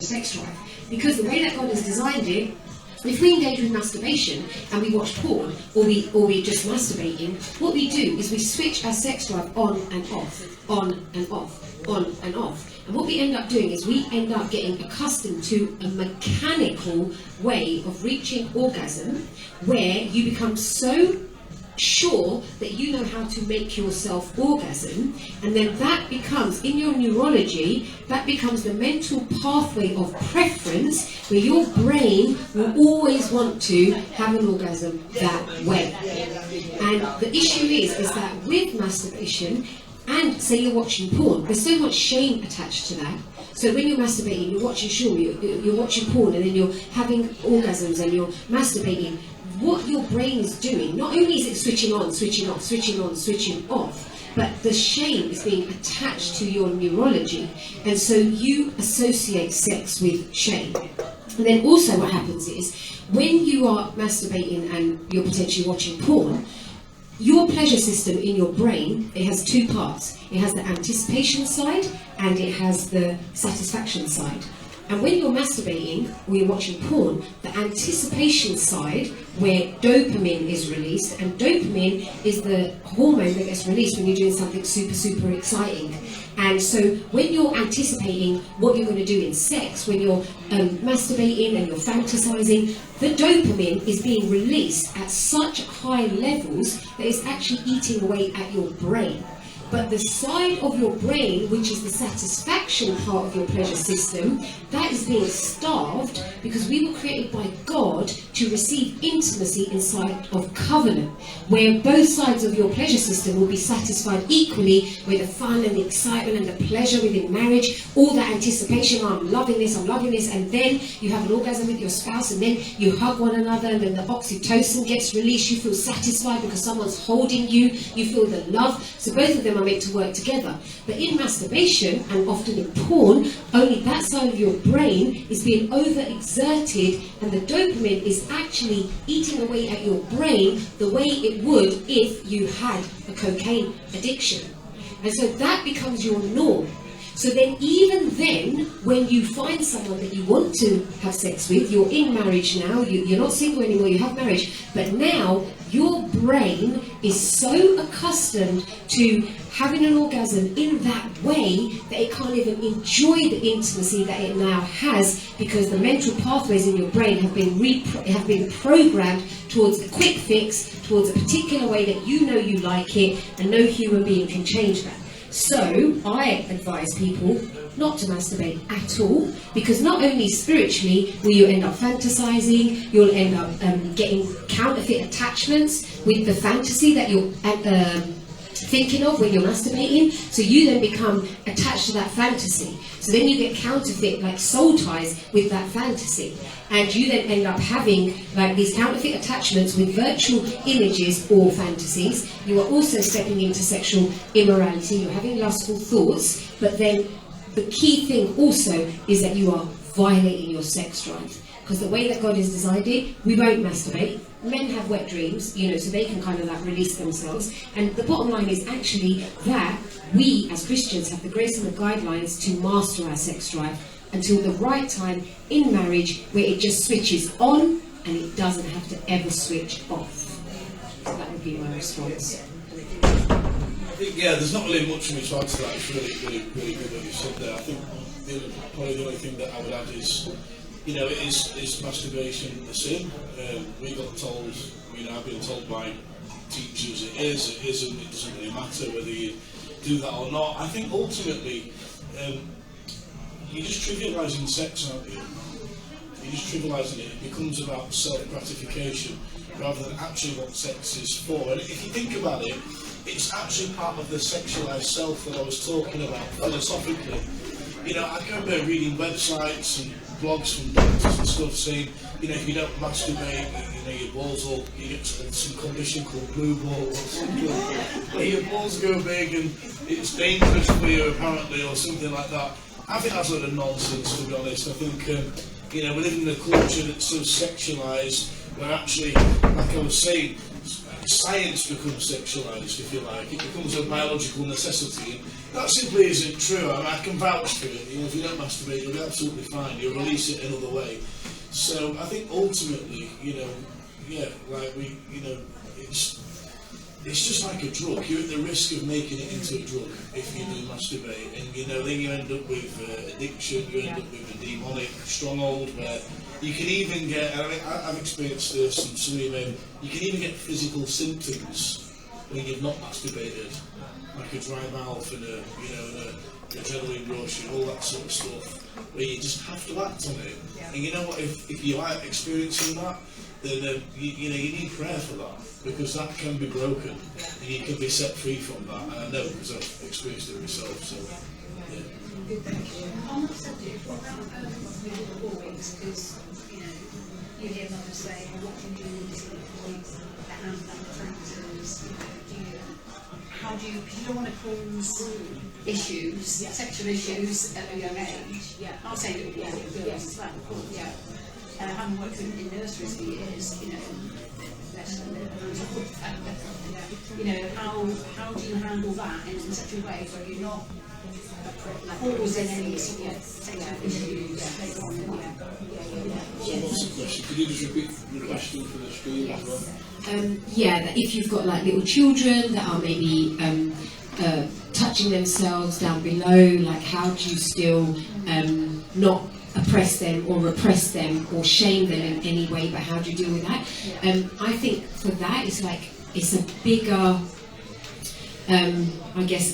sex drive. Because the way that God has designed it, if we engage with masturbation and we watch porn, or we're just masturbating, what we do is we switch our sex drive on and off, on and off, on and off. And what we end up doing is we end up getting accustomed to a mechanical way of reaching orgasm, where you become so sure that you know how to make yourself orgasm, and then that becomes, in your neurology, that becomes the mental pathway of preference, where your brain will always want to have an orgasm that way. And the issue is that with masturbation, and say you're watching porn, there's so much shame attached to that. So when you're masturbating, you're watching you're watching porn, and then you're having orgasms and you're masturbating. What your brain is doing, not only is it switching on, switching off, switching on, switching off, but the shame is being attached to your neurology. And so you associate sex with shame. And then also what happens is, when you are masturbating and you're potentially watching porn, your pleasure system in your brain, it has two parts. It has the anticipation side and it has the satisfaction side. And when you're masturbating or you're watching porn, the anticipation side, where dopamine is released, and dopamine is the hormone that gets released when you're doing something super, super exciting. And so when you're anticipating what you're going to do in sex, when you're masturbating and you're fantasizing, the dopamine is being released at such high levels that it's actually eating away at your brain. But the side of your brain, which is the satisfaction part of your pleasure system, that is being starved, because we were created by God to receive intimacy inside of covenant, where both sides of your pleasure system will be satisfied equally, with the fun and the excitement and the pleasure within marriage, all that anticipation, oh, I'm loving this, and then you have an orgasm with your spouse, and then you hug one another, and then the oxytocin gets released, you feel satisfied because someone's holding you, you feel the love. So both of them are meant to work together. But in masturbation, and often in porn, only that side of your brain is being overexerted, and the dopamine is actually eating away at your brain the way it would if you had a cocaine addiction. And so that becomes your norm. So then, even then, when you find someone that you want to have sex with, you're in marriage now, you're not single anymore, you have marriage, but now your brain is so accustomed to having an orgasm in that way that it can't even enjoy the intimacy that it now has, because the mental pathways in your brain have been programmed towards a quick fix, towards a particular way that you know you like it, and no human being can change that. So I advise people not to masturbate at all, because not only spiritually will you end up fantasizing, you'll end up getting counterfeit attachments with the fantasy that you're thinking of when you're masturbating, so you then become attached to that fantasy. So then you get counterfeit, like soul ties with that fantasy, and you then end up having like these counterfeit attachments with virtual images or fantasies. You are also stepping into sexual immorality, you're having lustful thoughts, but then the key thing also is that you are violating your sex drive. Because the way that God has designed it, we won't masturbate. Men have wet dreams, so they can kind of like release themselves. And the bottom line is actually that we as Christians have the grace and the guidelines to master our sex drive until the right time in marriage, where it just switches on and it doesn't have to ever switch off. So that would be my response. I think, there's not really much for me to add to that. It's really good what you said there. I think probably the only thing that I would add is, is masturbation a sin? We got told, I've been told by teachers it is, it isn't, it doesn't really matter whether you do that or not. I think ultimately, you're just trivialising sex, aren't you? You're just trivialising it. It becomes about self-gratification rather than actually what sex is for. And if you think about it, it's actually part of the sexualised self that I was talking about philosophically. I can remember reading websites and blogs from doctors and stuff saying, if you don't masturbate, your balls will, you get some condition called blue ball or something, where your balls go big and it's dangerous for you apparently, or something like that. I think that's a lot of nonsense, to be honest. I think, we live in a culture that's so sexualised, where actually, like I was saying, science becomes sexualised, if you like. It becomes a biological necessity. That simply isn't true. I mean, I can vouch for it. You know, if you don't masturbate, you'll be absolutely fine. You'll release it another way. So I think ultimately, you know, yeah, like it's just like a drug. You're at the risk of making it into a drug if you do masturbate, and you know, then you end up with addiction. You end up with a demonic stronghold where you can even get. I mean, I've experienced this, and some of you can even get physical symptoms when you've not masturbated, like a dry mouth and an adrenaline rush and all that sort of stuff, where you just have to act on it. And you know what? If you are experiencing that, then you need prayer for that, because that can be broken and you can be set free from that. And I know because I've experienced it myself. So yeah. Good, thank you. On that subject, what about boys? Because you hear mothers say, well, what can you do with these little boys that have that factors? Because you don't want to cause issues, sexual issues at a young age. I'll say little boys, little girls as well, of course. Having worked in nurseries for years, less than how do you handle that in such a way where you're not causing any sexual issues later on in life? So what's the question? Could you just repeat the question for the screen as well? That if you've got like little children that are maybe touching themselves down below, like how do you still not oppress them or repress them or shame them in any way, but how do you deal with that? I think for that it's a bigger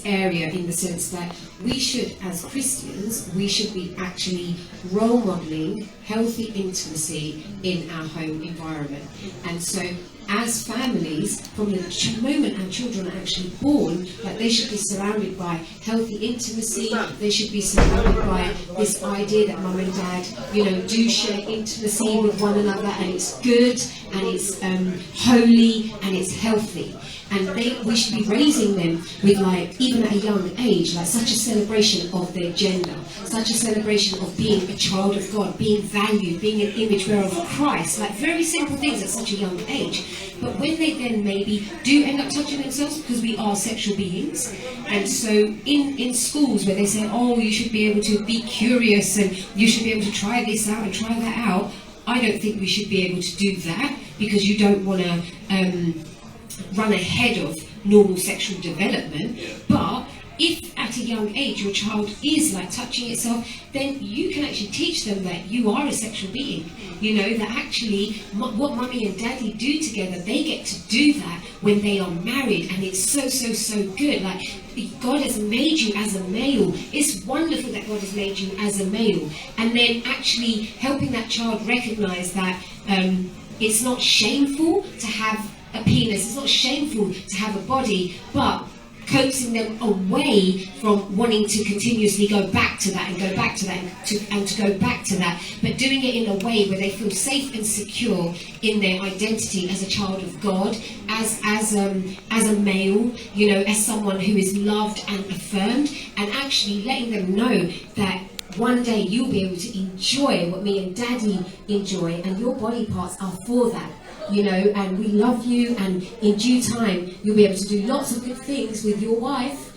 area, in the sense that we should, as Christians, we should be actually role modelling healthy intimacy in our home environment. And so as families, from the moment our children are actually born, like they should be surrounded by healthy intimacy. They should be surrounded by this idea that mum and dad, do share intimacy with one another, and it's good, and it's holy, and it's healthy. And we should be raising them with, even at a young age, such a celebration of their gender, such a celebration of being a child of God, being valued, being an image bearer of Christ, very simple things at such a young age. But when they then maybe do end up touching themselves, because we are sexual beings, and so in schools where they say, oh, you should be able to be curious and you should be able to try this out and try that out, I don't think we should be able to do that, because you don't want to run ahead of normal sexual development. But if at a young age your child is touching itself, then you can actually teach them that you are a sexual being. That actually what mummy and daddy do together, they get to do that when they are married, and it's so good. God has made you as a male. It's wonderful that God has made you as a male, and then actually helping that child recognize that it's not shameful to have a penis, it's not shameful to have a body, but coaxing them away from wanting to continuously go back to that and go back to that and to go back to that, but doing it in a way where they feel safe and secure in their identity as a child of God, as a male, as someone who is loved and affirmed, and actually letting them know that one day you'll be able to enjoy what me and daddy enjoy, and your body parts are for that. And we love you, and in due time you'll be able to do lots of good things with your wife,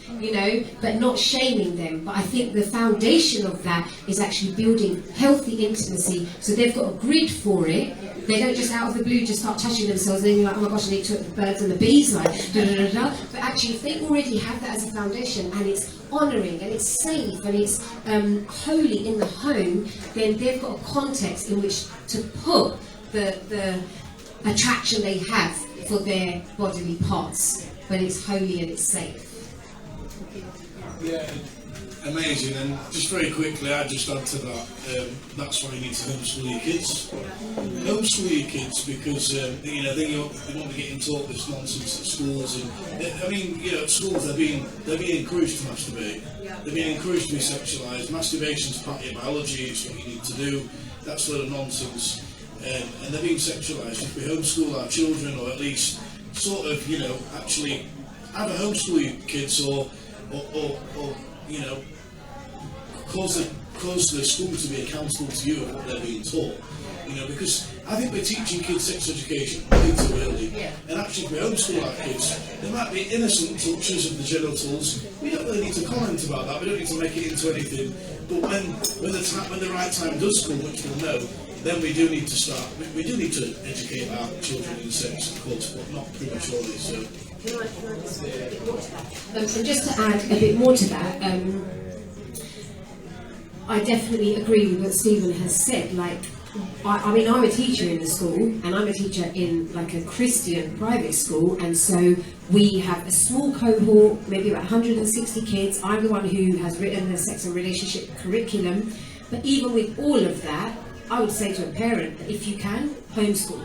but not shaming them. But I think the foundation of that is actually building healthy intimacy, so they've got a grid for it. They don't just out of the blue just start touching themselves and then you're like, oh my gosh, I need to the birds and the bees, but actually if they already have that as a foundation, and it's honouring and it's safe and it's holy in the home, then they've got a context in which to put the attraction they have for their bodily parts when it's holy and it's safe. Yeah, amazing. And just very quickly, I'd just add to that, that's why you need to homeschool your kids. Homeschool your kids, because they won't be getting taught this nonsense at schools. And at schools they're being encouraged to masturbate. They're being encouraged to be sexualised. Masturbation's part of your biology. It's what you need to do. That's a lot of nonsense. And they're being sexualised. If we homeschool our children, or at least actually have a homeschool your kids, or cause cause the school to be accountable to you of what they're being taught. You know, because I think we're teaching kids sex education way too early. And actually, if we homeschool our kids, there might be innocent touches of the genitals. We don't really need to comment about that. We don't need to make it into anything. But when the right time does come, which we'll know, then we do need to start. We do need to educate our children in sex, of course, but not prematurely. So. Can I just add a bit more to that? And just to add a bit more to that, I definitely agree with what Stephen has said. Like, I mean, I'm a teacher in the school, and I'm a teacher in like a Christian private school, and so we have a small cohort, maybe about 160 kids. I'm the one who has written the sex and relationship curriculum. But even with all of that, I would say to a parent that if you can, homeschool.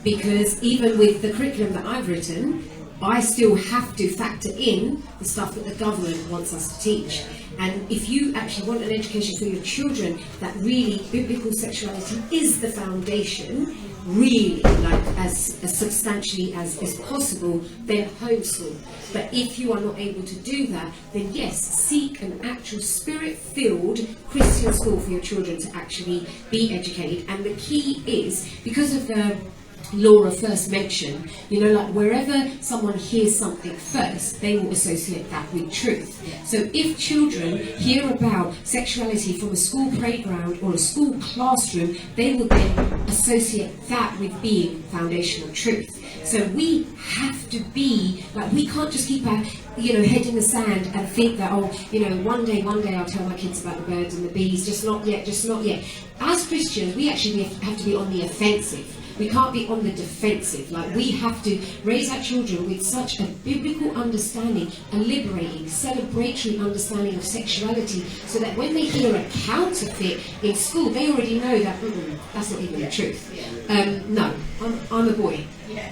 Because even with the curriculum that I've written, I still have to factor in the stuff that the government wants us to teach. And if you actually want an education for your children that really biblical sexuality is the foundation, really, like as substantially as possible, then homeschool. But if you are not able to do that, then yes, seek an actual spirit-filled Christian school for your children to actually be educated. And the key is, because of the Laura first mentioned, you know, like wherever someone hears something first, they will associate that with truth. So if children hear about sexuality from a school playground or a school classroom, they will then associate that with being foundational truth. So we have to be, like, we can't just keep our, head in the sand and think that, one day I'll tell my kids about the birds and the bees, just not yet. As Christians, we actually have to be on the offensive. We can't be on the defensive. Like, we have to raise our children with such a biblical understanding, a liberating, celebratory understanding of sexuality, so that when they hear a counterfeit in school, they already know that that's not even the truth. No, I'm a boy.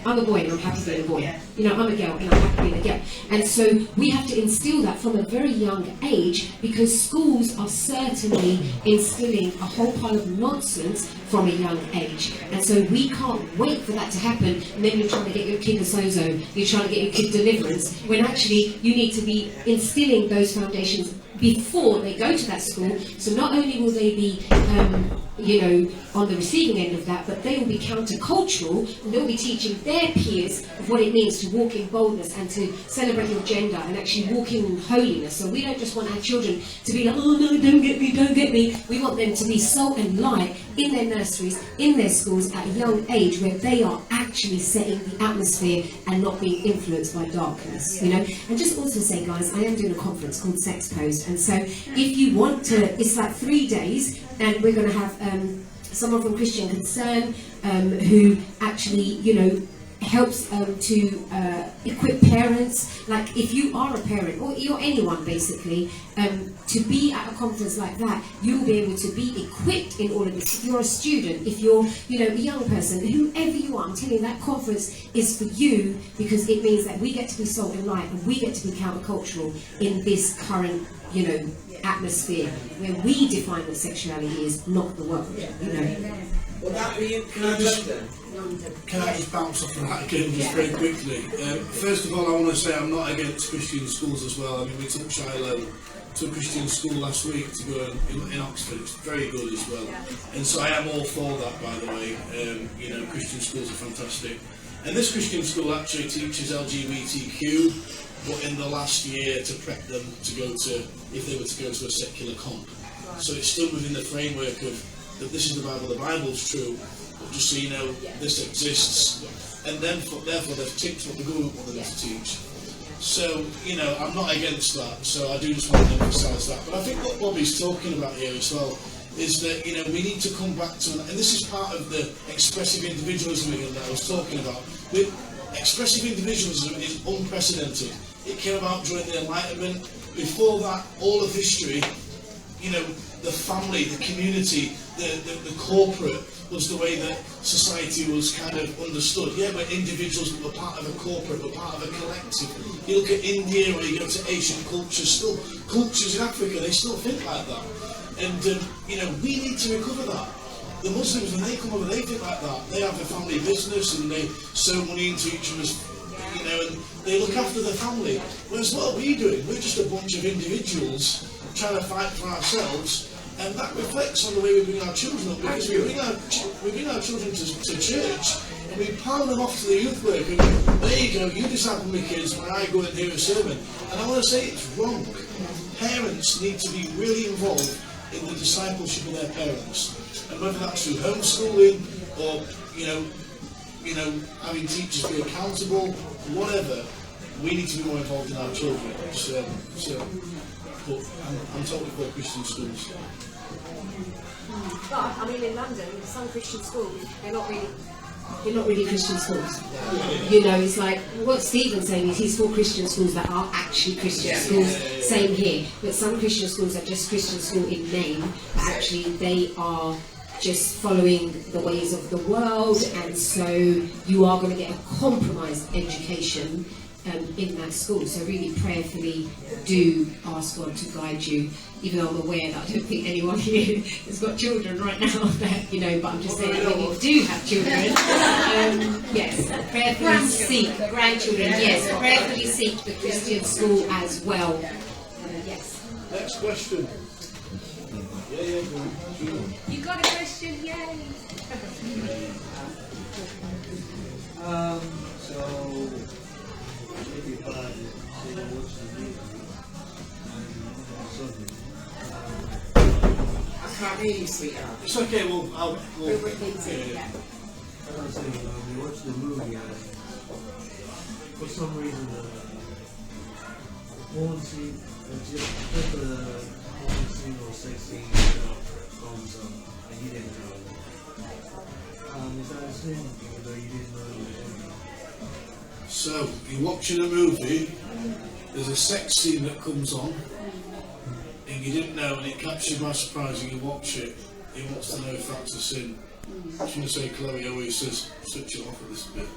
I'm a boy and I'm happy being a boy. I'm a girl and I'm happy being a girl. And so we have to instill that from a very young age, because schools are certainly instilling a whole pile of nonsense from a young age. And so we can't wait for that to happen, and then you're trying to get your kid a sozo, you're trying to get your kid deliverance, when actually you need to be instilling those foundations before they go to that school. So not only will they be on the receiving end of that, but they will be countercultural, and they'll be teaching their peers of what it means to walk in boldness and to celebrate your gender and actually walk in holiness. So we don't just want our children to be like, oh no, don't get me. We want them to be salt and light in their nurseries, in their schools at a young age, where they are actually setting the atmosphere and not being influenced by darkness, And just also say, guys, I am doing a conference called Sex Post, and so if you want to, it's like 3 days, and we're going to have someone from Christian Concern who actually, helps to equip parents. Like, if you are a parent, or you're anyone basically, to be at a conference like that, you'll be able to be equipped in all of this. If you're a student, if you're a young person, whoever you are, I'm telling you, that conference is for you, because it means that we get to be salt and light, and we get to be countercultural in this current atmosphere where we define what sexuality is, not the world. Will that be in London? Can I just bounce off of that again just very quickly? First of all, I want to say I'm not against Christian schools as well. I mean, we took Shiloh to a Christian school last week to go in Oxford. It's very good as well. And so I am all for that, by the way. Christian schools are fantastic. And this Christian school actually teaches LGBTQ, but in the last year to prep them to go to, if they were to go to a secular comp. So it's still within the framework of that this is the Bible's true, but just so you know, this exists. And then, therefore, they've ticked what the government want them to teach. So, I'm not against that, so I do just want to emphasise that. But I think what Bobby's talking about here as well is that, we need to come back to, and this is part of the expressive individualism again that I was talking about. Expressive individualism is unprecedented. It came about during the Enlightenment. Before that, all of history, the family, the community, the corporate was the way that society was kind of understood. Yeah, we're individuals, but we're part of a corporate, we're part of a collective. You look at India, or you go to Asian cultures, cultures in Africa, they still think like that. And, we need to recover that. The Muslims, when they come over, they think like that. They have a family business, and they sow money into each other's, and they look after the family. Whereas what are we doing? We're just a bunch of individuals trying to fight for ourselves, And that reflects on the way we bring our children up, because we bring our children to church and we palm them off to the youth work, and there you go, you disciple me kids when I go and hear a sermon. And I want to say it's wrong. Parents need to be really involved in the discipleship of their parents, and whether that's through homeschooling or having teachers be accountable, whatever, we need to be more involved in our children. But I'm totally for Christian schools. But I mean, in London, some Christian schools, they're not really Christian schools. You know, it's like what Stephen's saying is he's for Christian schools that are actually Christian schools. Same here. But some Christian schools are just Christian school in name, but actually they are just following the ways of the world, and so you are going to get a compromised education in that school. So really prayerfully do ask God to guide you, even though I'm aware that I don't think anyone here has got children right now, that, but I'm just saying that when you do have children, yes, prayerfully seek grandchildren, yes, prayerfully seek the Christian school as well. Yes. Next question. Yeah, go on. You got a question? Yay! So everybody they watch the movie I can't hear you, sweetheart. It's okay, we'll repeat it, yeah. As I'm saying, we watch the movie and for some reason porn scene, just the porn scene or sex scene comes up and you didn't know. Is that a sin, even though you didn't know it? So, you're watching a movie, there's a sex scene that comes on, and you didn't know, and it captures by surprise, and you watch it. He wants to know if that's a sin. I was going to say, Chloe always says, switch it off at this bit.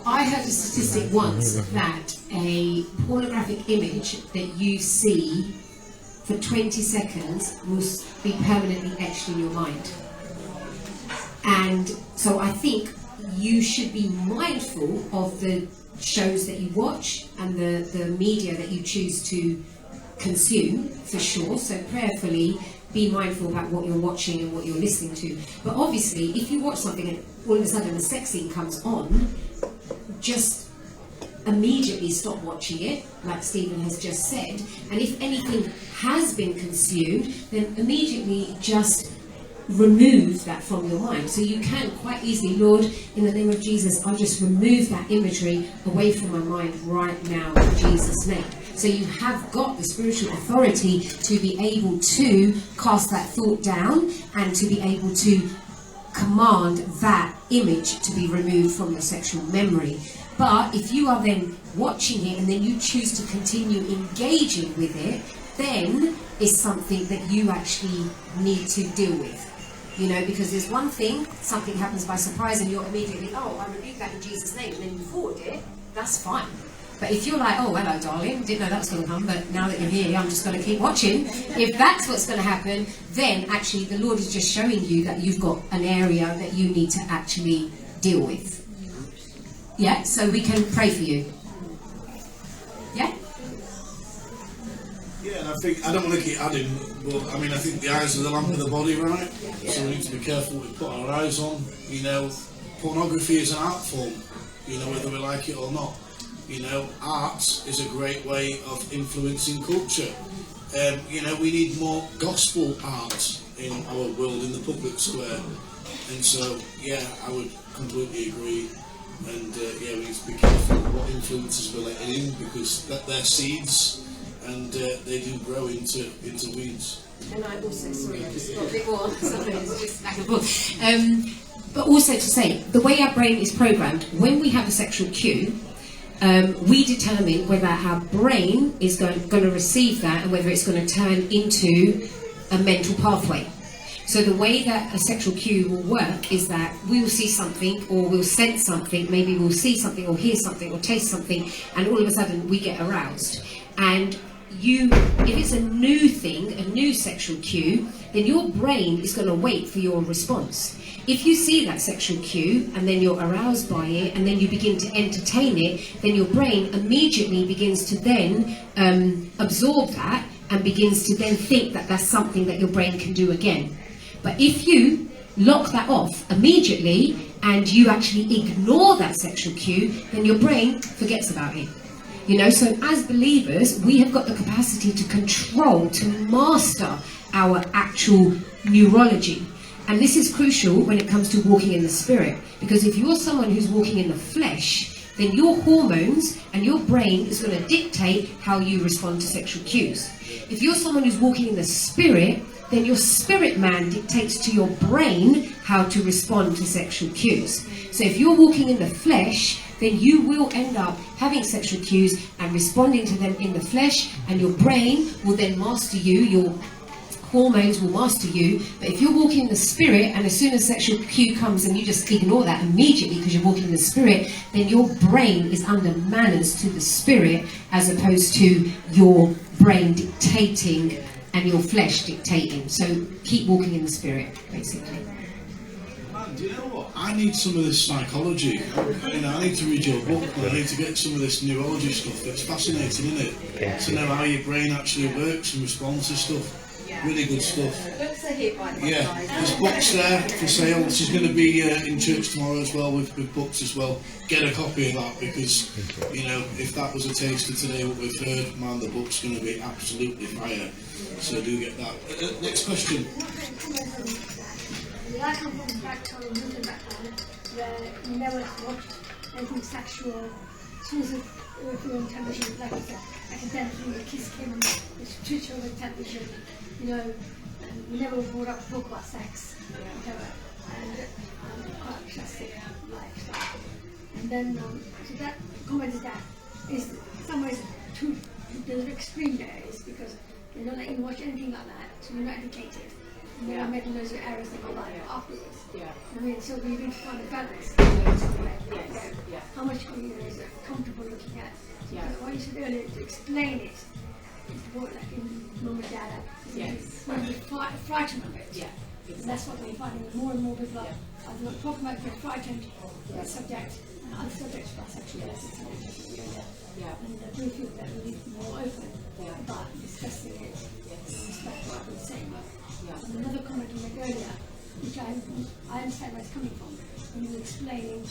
I heard a statistic once that a pornographic image that you see for 20 seconds will be permanently etched in your mind. And so I think you should be mindful of the shows that you watch and the media that you choose to consume, for sure. So prayerfully be mindful about what you're watching and what you're listening to. But obviously, if you watch something and all of a sudden a sex scene comes on, just immediately stop watching it, like Stephen has just said. And if anything has been consumed, then immediately just remove that from your mind. So you can quite easily, Lord, in the name of Jesus, I'll just remove that imagery away from my mind right now in Jesus' name. So you have got the spiritual authority to be able to cast that thought down and to be able to command that image to be removed from your sexual memory. But if you are then watching it and then you choose to continue engaging with it, then it's something that you actually need to deal with. Because there's one thing, something happens by surprise and you're immediately, I rebuke that in Jesus' name, and then you forward it, that's fine. But if you're like, hello darling, didn't know that was going to come, but now that you're here, I'm just going to keep watching. If that's what's going to happen, then actually the Lord is just showing you that you've got an area that you need to actually deal with. Yeah, so we can pray for you. Yeah? Yeah, and I don't want to keep adding, but I think the eyes are the lamp of the body, right? So we need to be careful what we put our eyes on. Pornography is an art form, whether we like it or not. Art is a great way of influencing culture. We need more gospel art in our world, in the public square. And so, I would completely agree. And we need to be careful what influences we're letting in, because they're seeds, and they do grow into weeds. And I also, sorry, I just got a bit more, sorry, it's just back and forth. But also to say, the way our brain is programmed, when we have a sexual cue, we determine whether our brain is going to receive that and whether it's going to turn into a mental pathway. So the way that a sexual cue will work is that we will see something, or we'll sense something, maybe we'll see something or hear something or taste something, and all of a sudden we get aroused. And if it's a new thing, a new sexual cue, then your brain is going to wait for your response. If you see that sexual cue and then you're aroused by it and then you begin to entertain it, then your brain immediately begins to then absorb that and begins to then think that that's something that your brain can do again. But if you lock that off immediately and you actually ignore that sexual cue, then your brain forgets about it. You know, so as believers, we have got the capacity to control, to master our actual neurology. And this is crucial when it comes to walking in the spirit, because if you're someone who's walking in the flesh, then your hormones and your brain is going to dictate how you respond to sexual cues. If you're someone who's walking in the spirit, then your spirit man dictates to your brain how to respond to sexual cues. So if you're walking in the flesh, then you will end up having sexual cues and responding to them in the flesh, and your brain will then master you, your hormones will master you. But if you're walking in the spirit, and as soon as sexual cue comes and you just ignore that immediately because you're walking in the spirit, then your brain is under manners to the spirit, as opposed to your brain dictating and your flesh dictating. So keep walking in the spirit, basically. Do you know what? I need some of this psychology. You know, I need to read your book. I need to get some of this neurology stuff. It's fascinating, isn't it? Yeah. To know how your brain actually works and responds to stuff. Really good stuff. Books are here, by the way, Yeah, guys. there's books there for sale. This is going to be in church tomorrow as well with books as well. Get a copy of that, because, you know, if that was a taste of today what we've heard, man, the book's going to be absolutely fire. So do get that. Next question. I come from a background, a Muslim background, where you never watched anything sexual. As soon as it was on television, like I said, accidentally a kiss came on the switch over television, you know, and we never brought up a book about sex, whatever, and quite a classic lifestyle. And then, so that comment is that is some ways too, the extreme there is because they don't let you watch anything like that, so you're not educated. And then I made loads of errors in my life afterwards. Yeah. I mean, so we need to find a balance. Yeah. How much is comfortable looking at? Yeah. What you said earlier, to explain it, it's more like in mum and dad. Yes. When we frightened of it. Yeah. And that's what we're finding. More and more people are not talking about being frightened of the subject and other subjects about sexuality. Yeah. And I do feel that we need to be more open about discussing it. Yes. Respect what we're saying. Yeah. And another comment you made earlier, which I understand where it's coming from, when you were explaining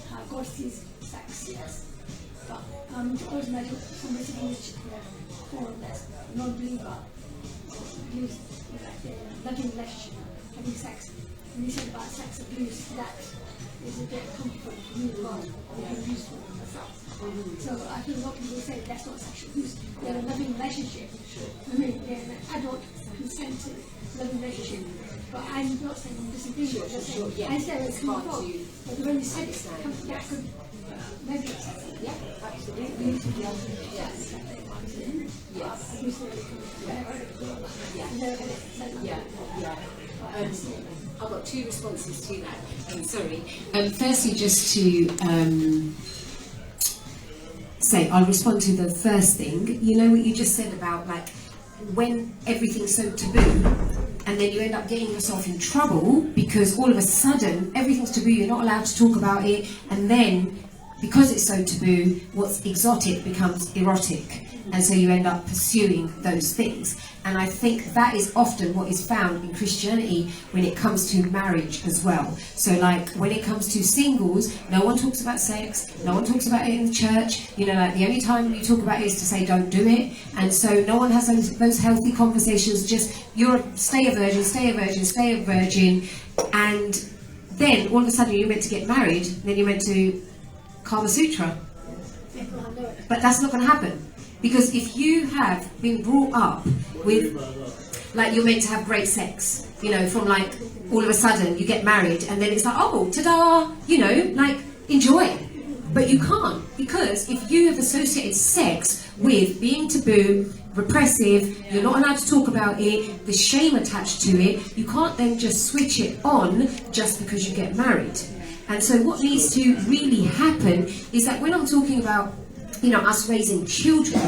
how God sees sex, yes. But always imagine somebody sitting in this forum that's a non-believer, believes like a loving relationship, having sex. And you said about sex abuse, that is a bit comfortable for you, God, or being useful for myself. So I feel a lot of people say that's not sexual abuse, they're a loving relationship. I mean, they're an adult, consented, loving relationship. But I'm not saying I'm disagreeing with it. I say it's my fault. But when you said it, that could maybe it's something. Yeah, absolutely. Yes. Yeah. I've got two responses to that. Sorry. Firstly, just to say, I'll respond to the first thing. You know what you just said about, like, when everything's so taboo, and then you end up getting yourself in trouble because all of a sudden everything's taboo, you're not allowed to talk about it, and then because it's so taboo, what's exotic becomes erotic, and so you end up pursuing those things. And I think that is often what is found in Christianity when it comes to marriage as well. So like when it comes to singles, no one talks about sex, no one talks about it in the church, you know, like the only time you talk about it is to say don't do it, and so no one has those healthy conversations, just stay a virgin, stay a virgin, stay a virgin, and then all of a sudden you're meant to get married, then you're meant to Kama Sutra. But that's not going to happen. Because if you have been brought up with, like, you're meant to have great sex, you know, from like, all of a sudden you get married and then it's like, oh, ta-da, you know, like, enjoy it. But you can't, because if you have associated sex with being taboo, repressive, you're not allowed to talk about it, the shame attached to it, you can't then just switch it on just because you get married. And so what needs to really happen is that when I'm talking about us raising children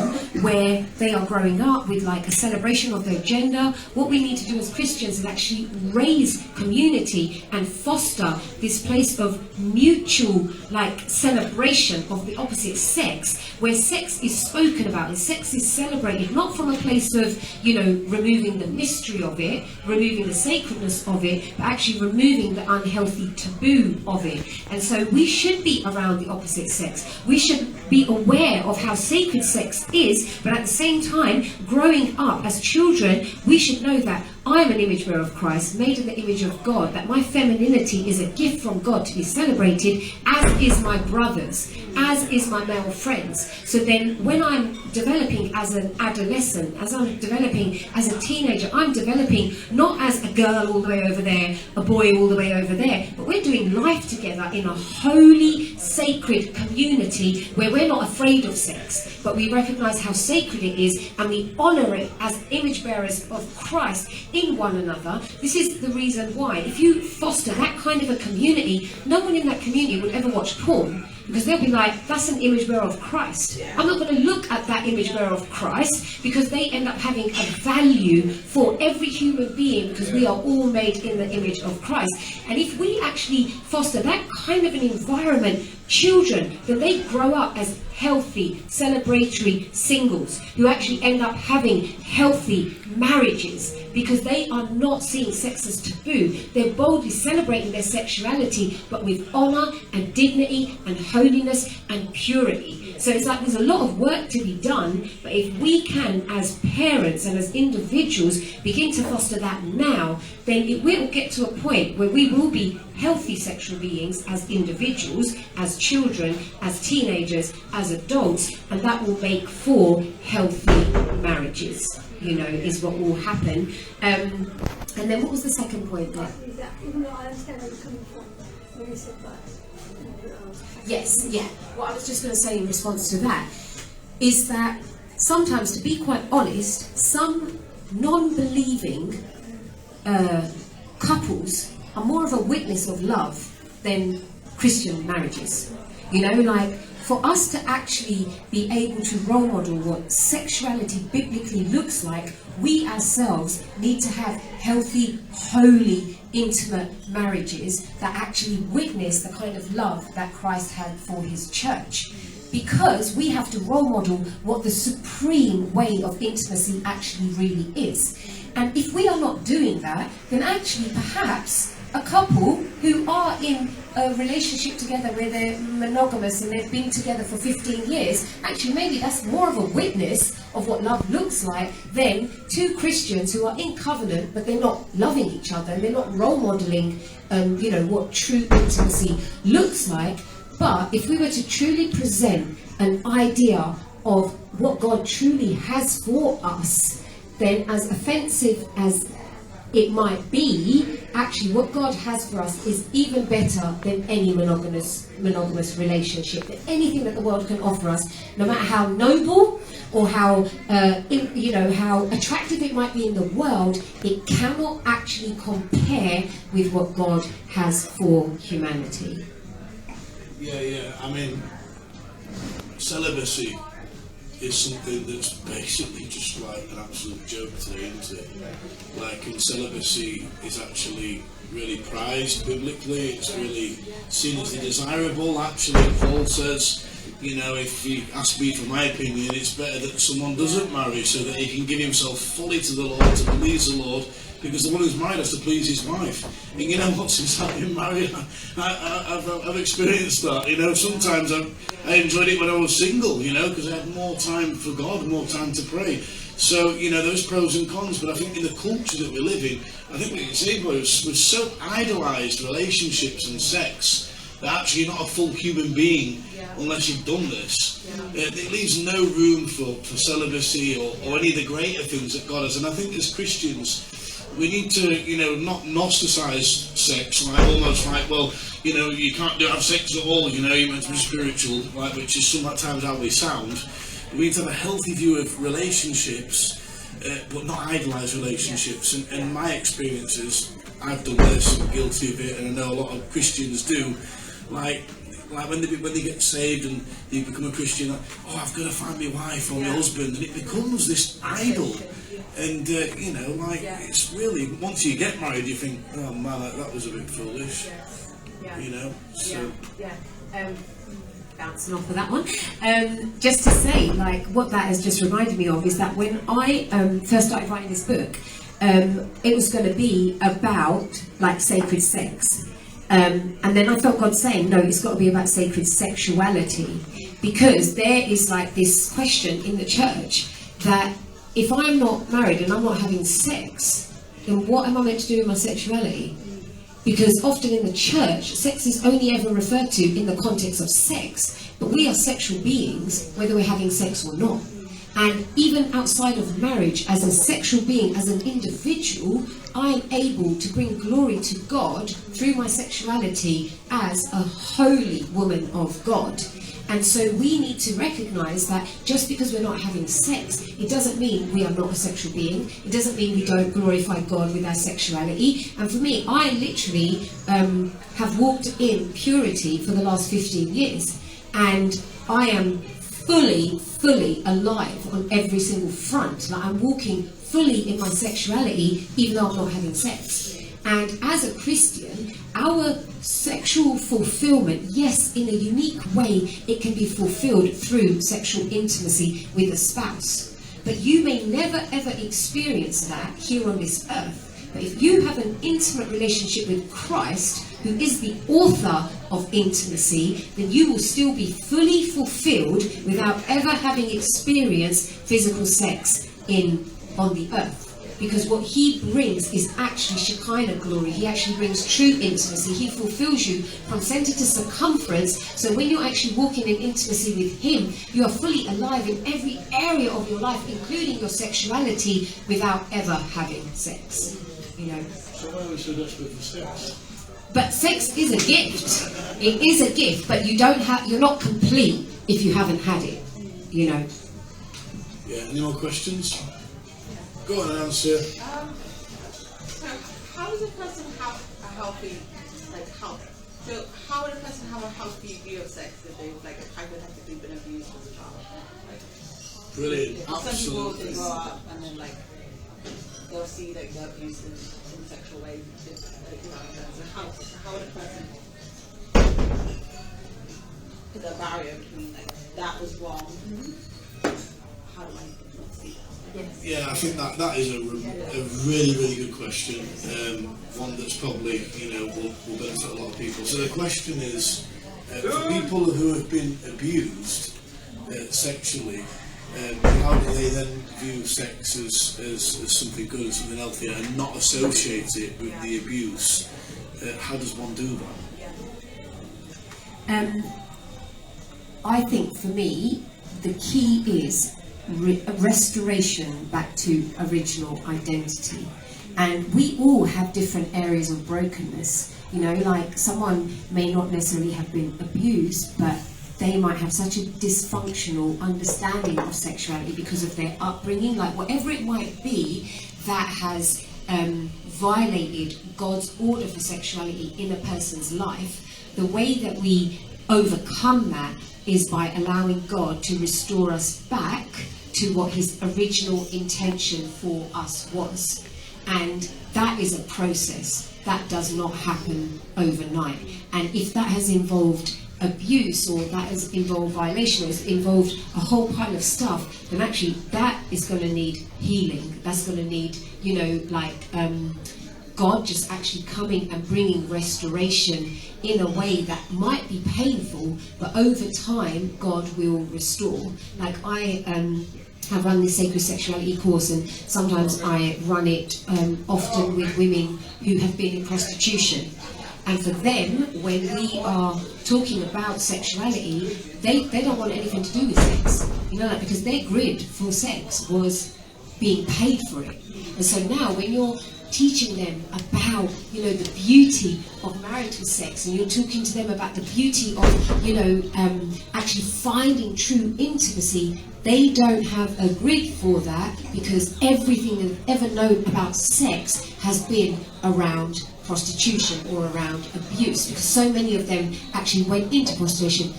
where they are growing up with like a celebration of their gender. What we need to do as Christians is actually raise community and foster this place of mutual like celebration of the opposite sex, where sex is spoken about and sex is celebrated, not from a place of, removing the mystery of it, removing the sacredness of it, but actually removing the unhealthy taboo of it. And so we should be around the opposite sex. We should be aware of how sacred sex is, but at the same time, growing up as children, we should know that I'm an image bearer of Christ, made in the image of God, that my femininity is a gift from God to be celebrated, as is my brother's, as is my male friends. So then when I'm developing as an adolescent, as I'm developing as a teenager, I'm developing not as a girl all the way over there, a boy all the way over there, but we're doing life together in a holy, sacred community where we're not afraid of sex, but we recognize how sacred it is and we honor it as image bearers of Christ in one another. This is the reason why, if you foster that kind of a community, no one in that community will ever watch porn, because they'll be like, that's an image bearer of Christ. I'm not going to look at that image bearer of Christ, because they end up having a value for every human being, because we are all made in the image of Christ. And if we actually foster that kind of an environment, children, then they grow up as healthy, celebratory singles who actually end up having healthy marriages, because they are not seeing sex as taboo. They're boldly celebrating their sexuality, but with honor and dignity and holiness and purity. So it's like there's a lot of work to be done, but if we can, as parents and as individuals, begin to foster that now, then it will get to a point where we will be healthy sexual beings as individuals, as children, as teenagers, as adults, and that will make for healthy marriages, is what will happen. And then what was the second point there? Is that, even though I understand where you're coming from, when you said that. Yes, yeah. What I was just going to say in response to that is that sometimes, to be quite honest, some non-believing couples are more of a witness of love than Christian marriages. Like for us to actually be able to role model what sexuality biblically looks like, we ourselves need to have healthy, holy, intimate marriages that actually witness the kind of love that Christ had for his church. Because we have to role model what the supreme way of intimacy actually really is. And if we are not doing that, then actually perhaps a couple who are in a relationship together where they're monogamous and they've been together for 15 years, actually maybe that's more of a witness of what love looks like than two Christians who are in covenant but they're not loving each other and they're not role modeling what true intimacy looks like. But if we were to truly present an idea of what God truly has for us, then as offensive as it might be, actually what God has for us is even better than any monogamous relationship, than anything that the world can offer us, no matter how noble or how how attractive it might be in the world. It cannot actually compare with what God has for humanity. Yeah. I mean, celibacy is something that's basically just like an absolute joke today, isn't it? Like, and celibacy is actually really prized biblically. It's really seen as the desirable. Actually, Paul says, if you ask me for my opinion, it's better that someone doesn't marry so that he can give himself fully to the Lord, to please the Lord, because the one who's married has to please his wife. And you know what, since I've been married, I've experienced that. Sometimes I enjoyed it when I was single, because I had more time for God, more time to pray. So, there's pros and cons, but I think in the culture that we live in, I think what you say, boy, we've so idolised relationships and sex that actually you're not a full human being unless you've done this. It leaves no room for celibacy or any of the greater things that God has. And I think as Christians, we need to, not gnosticize sex, almost like, you can't have sex at all, you're meant to be spiritual, which is sometimes how we sound. We need to have a healthy view of relationships, but not idolise relationships. And my experiences, I've done this, I'm guilty of it, and I know a lot of Christians do. like when they get saved and they become a Christian, like, oh, I've got to find my wife or my husband, and it becomes this idol. And you know, like it's really, once you get married, you think, oh man, that was a bit foolish. You know. So. Bouncing off of that one. Just to say, like, what that has just reminded me of is that when I first started writing this book, it was going to be about like sacred sex. And then I felt God saying, no, it's got to be about sacred sexuality, because there is like this question in the church that if I'm not married and I'm not having sex, then what am I meant to do with my sexuality? Because often in the church, sex is only ever referred to in the context of sex, but we are sexual beings, whether we're having sex or not. And even outside of marriage, as a sexual being, as an individual, I am able to bring glory to God through my sexuality as a holy woman of God. And so we need to recognize that just because we're not having sex, it doesn't mean we are not a sexual being. It doesn't mean we don't glorify God with our sexuality. And for me, I literally have walked in purity for the last 15 years. And I am fully alive on every single front. Like, I'm walking fully in my sexuality, even though I'm not having sex. And as a Christian, our sexual fulfillment, yes, in a unique way, it can be fulfilled through sexual intimacy with a spouse. But you may never ever experience that here on this earth. But if you have an intimate relationship with Christ, who is the author of intimacy, then you will still be fully fulfilled without ever having experienced physical sex on the earth. Because what he brings is actually Shekinah glory. He actually brings true intimacy. He fulfills you from center to circumference. So when you're actually walking in intimacy with him, you are fully alive in every area of your life, including your sexuality, without ever having sex. You know. So why are we so desperate for sex? But sex is a gift. It is a gift, but you're not complete if you haven't had it. You know. Yeah. Any more questions? Go on and answer. So how does a person have a healthy, so how would a person have a healthy view of sex if they've hypothetically been abused as a child? Brilliant. Some people Absolutely. can grow up and then they'll see the abuse in sexual ways. So how would a person put a barrier between that was wrong? How do I not see that? Yes. Yeah, I think that is a really good question. One that's probably will benefit a lot of people. So the question is, for people who have been abused sexually, how do they then view sex as something good, as something healthy, and not associate it with the abuse? How does one do that? I think for me, the key is restoration back to original identity. And we all have different areas of brokenness. You know, like someone may not necessarily have been abused, but they might have such a dysfunctional understanding of sexuality because of their upbringing, like whatever it might be that has violated God's order for sexuality in a person's life. The way that we overcome that is by allowing God to restore us back to what his original intention for us was. And that is a process. That does not happen overnight. And if that has involved abuse, or that has involved violation, or has involved a whole pile of stuff, then actually that is going to need healing. That's going to need, God just actually coming and bringing restoration in a way that might be painful, but over time God will restore. Like I have run this sacred sexuality course, and sometimes I run it often with women who have been in prostitution. And for them, when we are talking about sexuality, they don't want anything to do with sex, because their grid for sex was being paid for it. And so now when you're teaching them about, the beauty of marital sex, and you're talking to them about the beauty of, actually finding true intimacy, they don't have a grid for that, because everything they've ever known about sex has been around prostitution or around abuse, because so many of them actually went into prostitution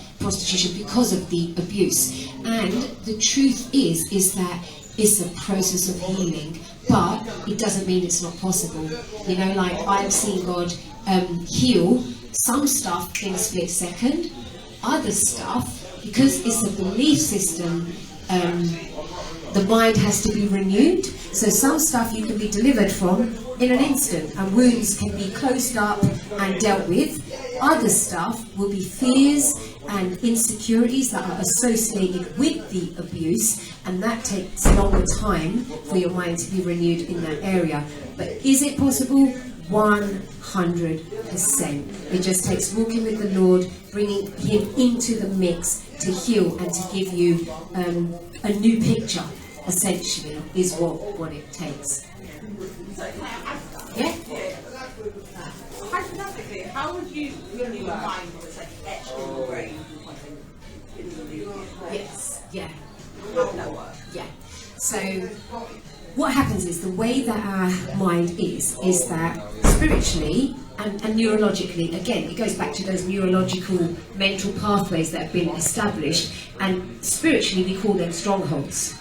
because of the abuse. And the truth is that it's a process of healing, but it doesn't mean it's not possible. You know, like I've seen God heal some stuff in a split second, other stuff, because it's a belief system, the mind has to be renewed. So some stuff you can be delivered from in an instant, and wounds can be closed up and dealt with. Other stuff will be fears and insecurities that are associated with the abuse, and that takes longer time for your mind to be renewed in that area. But is it possible? 100%. It just takes walking with the Lord, bringing Him into the mix to heal and to give you a new picture, essentially, is what it takes. Yeah? Hypothetically, how would you renew a mind that's like etched in the brain? Yes. Yeah. How would that work? Yeah. So what happens is the way that our mind is that spiritually and neurologically, again, it goes back to those neurological mental pathways that have been established, and spiritually we call them strongholds.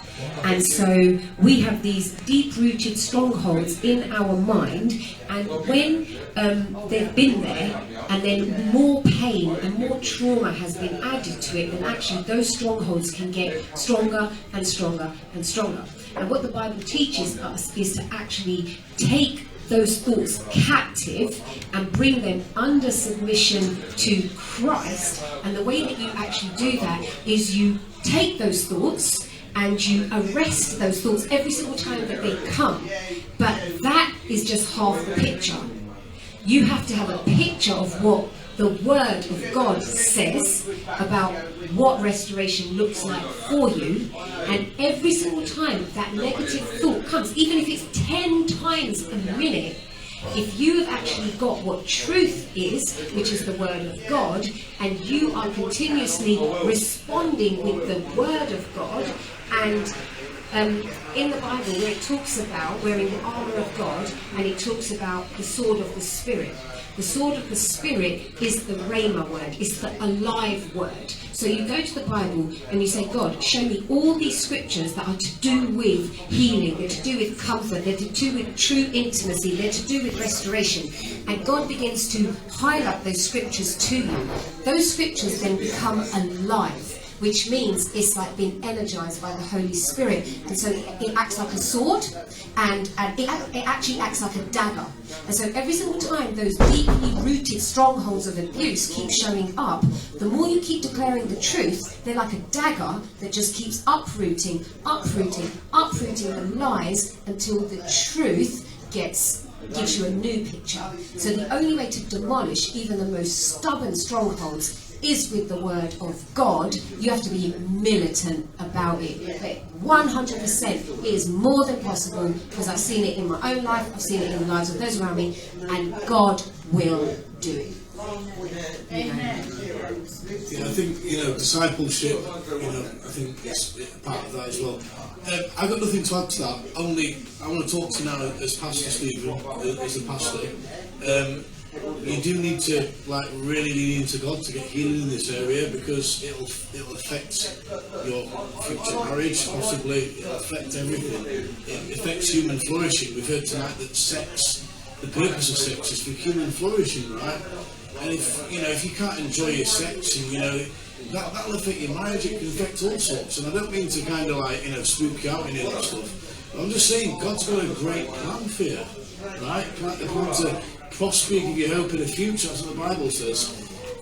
And so we have these deep-rooted strongholds in our mind, and when they've been there and then more pain and more trauma has been added to it, then actually those strongholds can get stronger and stronger and stronger. And what the Bible teaches us is to actually take those thoughts captive and bring them under submission to Christ. And the way that you actually do that is you take those thoughts and you arrest those thoughts every single time that they come. But that is just half the picture. You have to have a picture of what the Word of God says about what restoration looks like for you, and every single time that negative thought comes, even if it's 10 times a minute, if you have actually got what truth is, which is the Word of God, and you are continuously responding with the Word of God, and in the Bible where it talks about wearing the armour of God, and it talks about the sword of the Spirit. The sword of the Spirit is the Rhema word, it's the alive word. So you go to the Bible and you say, God, show me all these scriptures that are to do with healing, they're to do with comfort, they're to do with true intimacy, they're to do with restoration. And God begins to highlight those scriptures to you. Those scriptures then become alive, which means it's like being energized by the Holy Spirit. And so it acts like a sword, and it actually acts like a dagger. And so every single time those deeply rooted strongholds of abuse keep showing up, the more you keep declaring the truth, they're like a dagger that just keeps uprooting the lies until the truth gives you a new picture. So the only way to demolish even the most stubborn strongholds is with the Word of God. You have to be militant about it. But 100% it is more than possible, because I've seen it in my own life, I've seen it in the lives of those around me, and God will do it. Amen. Yeah, I think, discipleship, I think it's part of that as well. I've got nothing to add to that, only I want to talk to you now as Pastor Stephen, as a pastor. You do need to really lean into God to get healing in this area, because it'll affect your future marriage, possibly it'll affect everything. It affects human flourishing. We've heard tonight that sex, the purpose of sex is for human flourishing, right? And if you can't enjoy your sex, and that'll affect your marriage. It can affect all sorts. And I don't mean to kind of spook you out in all that stuff. I'm just saying God's got a great plan for you, right? The plan to prosper, give you hope in a future. That's what the Bible says.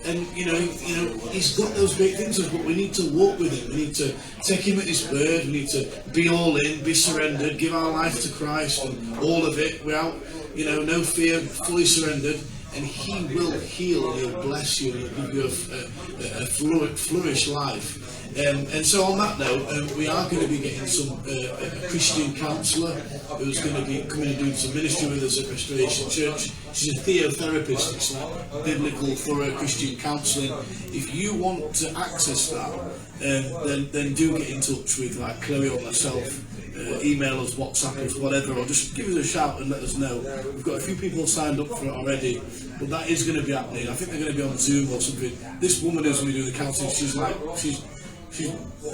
And He's got those great things, but we need to walk with Him. We need to take Him at His word. We need to be all in, be surrendered, give our life to Christ, and all of it without no fear, fully surrendered. And He will heal, and He'll bless you, and He'll give you a flourished life. And so on that note, we are going to be getting a Christian counsellor who's going to be coming and doing some ministry with us at Restoration Church. She's a theotherapist. It's like biblical thorough Christian counselling. If you want to access that, then do get in touch with Chloe or myself. email us, WhatsApp us, whatever, or just give us a shout and let us know. We've got a few people signed up for it already, but that is going to be happening. I think they're going to be on Zoom or something. This woman who's going to be doing the counselling, she's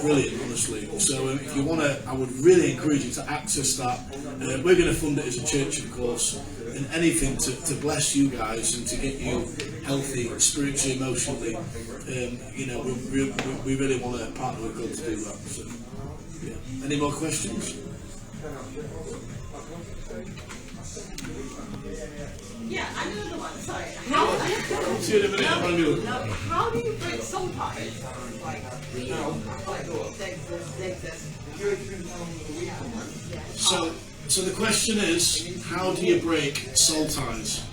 brilliant, honestly. So if you want to, I would really encourage you to access that. We're going to fund it as a church, of course, and anything to bless you guys and to get you healthy, spiritually, emotionally. You know, we really want to partner with God to do that. So, yeah. Any more questions? Yeah, another one. Sorry. See you in a minute. I'm gonna do it. How do you break soul ties? Like, So the question is, how do you break soul ties?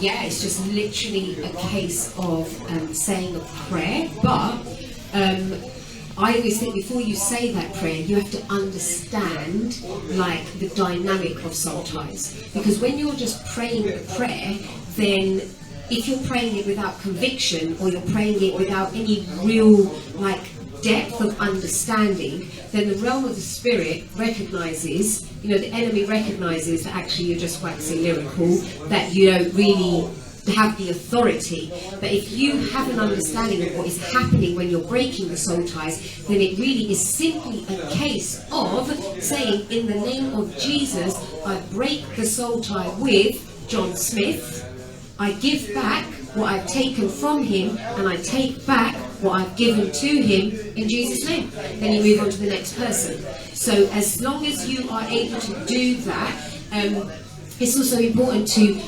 Yeah, it's just literally a case of saying a prayer, but I always think before you say that prayer, you have to understand like the dynamic of soul ties. Because when you're just praying the prayer, then if you're praying it without conviction or you're praying it without any real like depth of understanding, then the realm of the spirit recognizes, you know, the enemy recognizes that actually you're just waxing lyrical, that you don't really have the authority. But if you have an understanding of what is happening when you're breaking the soul ties, then it really is simply a case of saying, in the name of Jesus, I break the soul tie with John Smith. I give back what I've taken from him, and I take back what I've given to him in Jesus' name. Then you move on to the next person. So as long as you are able to do that, it's also important to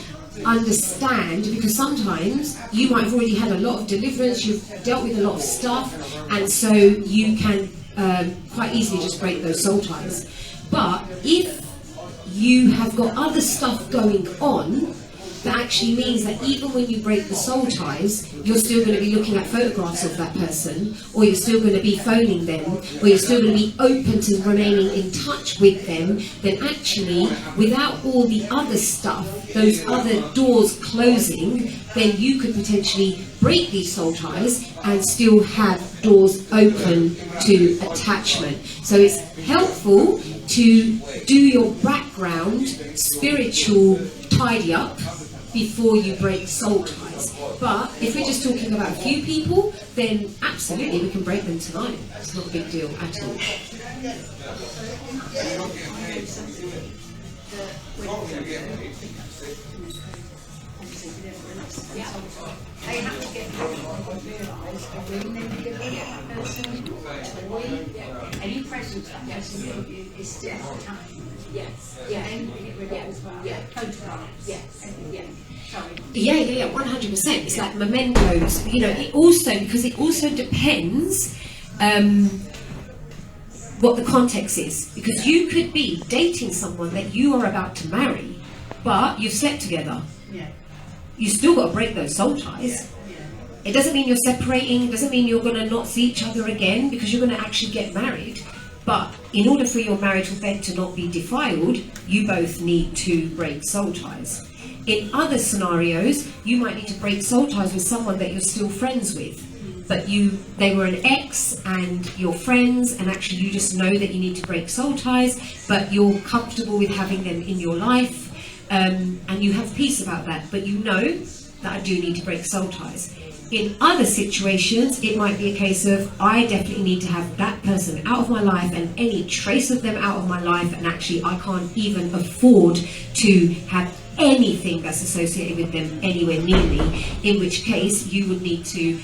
understand, because sometimes you might have already had a lot of deliverance, you've dealt with a lot of stuff, and so you can quite easily just break those soul ties. But if you have got other stuff going on, that actually means that even when you break the soul ties, you're still going to be looking at photographs of that person, or you're still going to be phoning them, or you're still going to be open to remaining in touch with them, then actually, without all the other stuff, those other doors closing, then you could potentially break these soul ties and still have doors open to attachment. So it's helpful to do your background spiritual tidy up before you break soul ties. But if we're just talking about a few people, then absolutely we can break them tonight. It's not a big deal at all. They have to get realised when they deliver that person toy, any present that person is still at the time. Yes. Yeah. Then we get rid of as well. Yeah. Photographs. Yes. Yeah. Sorry. Yeah, 100%. It's like mementos. You know, it also depends what the context is. Because you could be dating someone that you are about to marry, but you've slept together. Yeah. You still got to break those soul ties. Yeah. It doesn't mean you're separating, it doesn't mean you're going to not see each other again, because you're going to actually get married. But in order for your marital bed to not be defiled, you both need to break soul ties. In other scenarios, you might need to break soul ties with someone that you're still friends with. But they were an ex and you're friends, and actually you just know that you need to break soul ties, but you're comfortable with having them in your life, and you have peace about that, but you know that I do need to break soul ties. In other situations, it might be a case of, I definitely need to have that person out of my life and any trace of them out of my life, and actually I can't even afford to have anything that's associated with them anywhere near me, in which case you would need to,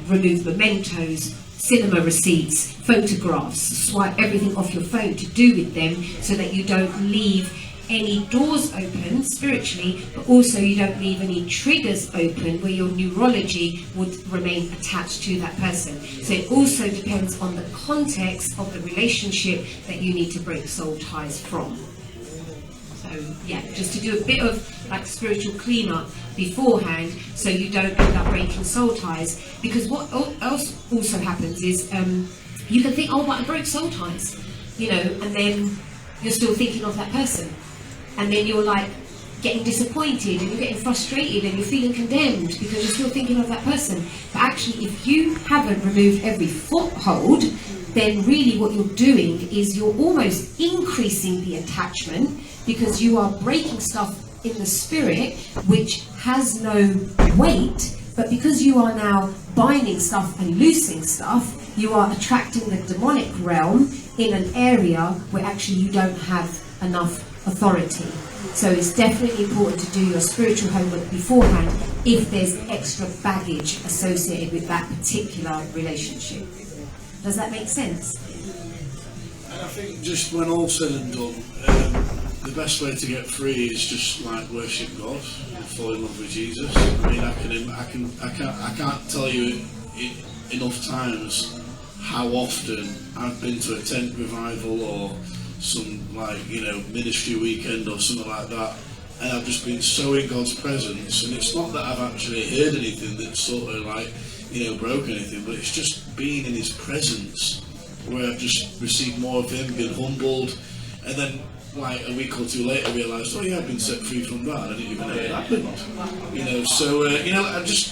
remove mementos, cinema receipts, photographs, swipe everything off your phone to do with them, so that you don't leave any doors open spiritually, but also you don't leave any triggers open where your neurology would remain attached to that person. So it also depends on the context of the relationship that you need to break soul ties from. So just to do a bit of like spiritual cleanup beforehand, so you don't end up breaking soul ties. Because what else also happens is you can think, oh, but I broke soul ties, and then you're still thinking of that person. And then you're like, getting disappointed and you're getting frustrated and you're feeling condemned because you're still thinking of that person. But actually, if you haven't removed every foothold, then really what you're doing is you're almost increasing the attachment, because you are breaking stuff in the spirit which has no weight, but because you are now binding stuff and loosing stuff, you are attracting the demonic realm in an area where actually you don't have enough authority. So it's definitely important to do your spiritual homework beforehand if there's extra baggage associated with that particular relationship. Does that make sense? And I think just when all's said and done, the best way to get free is just like worship God and fall in love with Jesus. I mean, I can't tell you enough times how often I've been to a tent revival or some ministry weekend or something like that, and I've just been so in God's presence, and it's not that I've actually heard anything that's sort of broke anything, but it's just being in His presence where I've just received more of Him, been humbled, and then a week or two later realised, oh yeah, I've been set free from that, I didn't even know it happened. So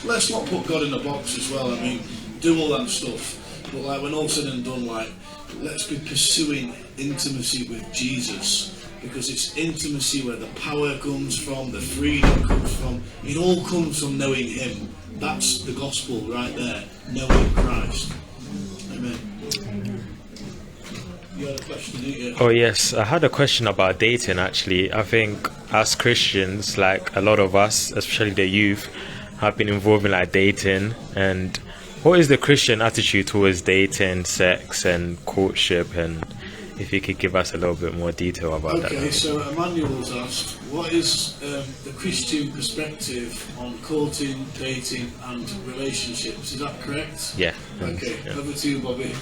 let's not put God in a box as well. I mean, do all that stuff, but when all's said and done, let's be pursuing intimacy with Jesus, because it's intimacy where the power comes from, the freedom comes from. It all comes from knowing Him. That's the gospel right there, knowing Christ. Amen. You had a question, didn't you? Oh yes, I had a question about dating actually. I think as Christians, a lot of us, especially the youth, have been involved in dating. And what is the Christian attitude towards dating, sex and courtship? And if you could give us a little bit more detail about that. Okay, so Emmanuel's asked, what is the Christian perspective on courting, dating and relationships? Is that correct? Yeah. Okay, yeah. Over to you, Bobby.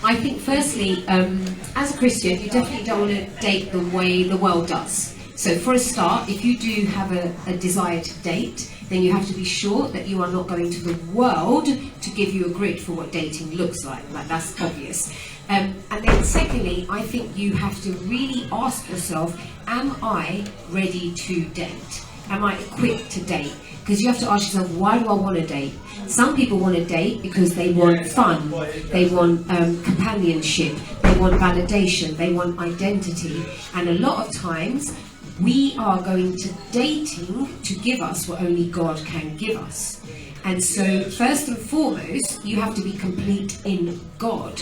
I think firstly, as a Christian, you definitely don't want to date the way the world does. So for a start, if you do have a desire to date, then you have to be sure that you are not going to the world to give you a grid for what dating looks like. That's obvious. And then secondly, I think you have to really ask yourself, am I ready to date? Am I equipped to date? Because you have to ask yourself, why do I want to date? Some people want to date because they want fun, they want companionship, they want validation, they want identity. And a lot of times, we are going to dating to give us what only God can give us. And so, first and foremost, you have to be complete in God.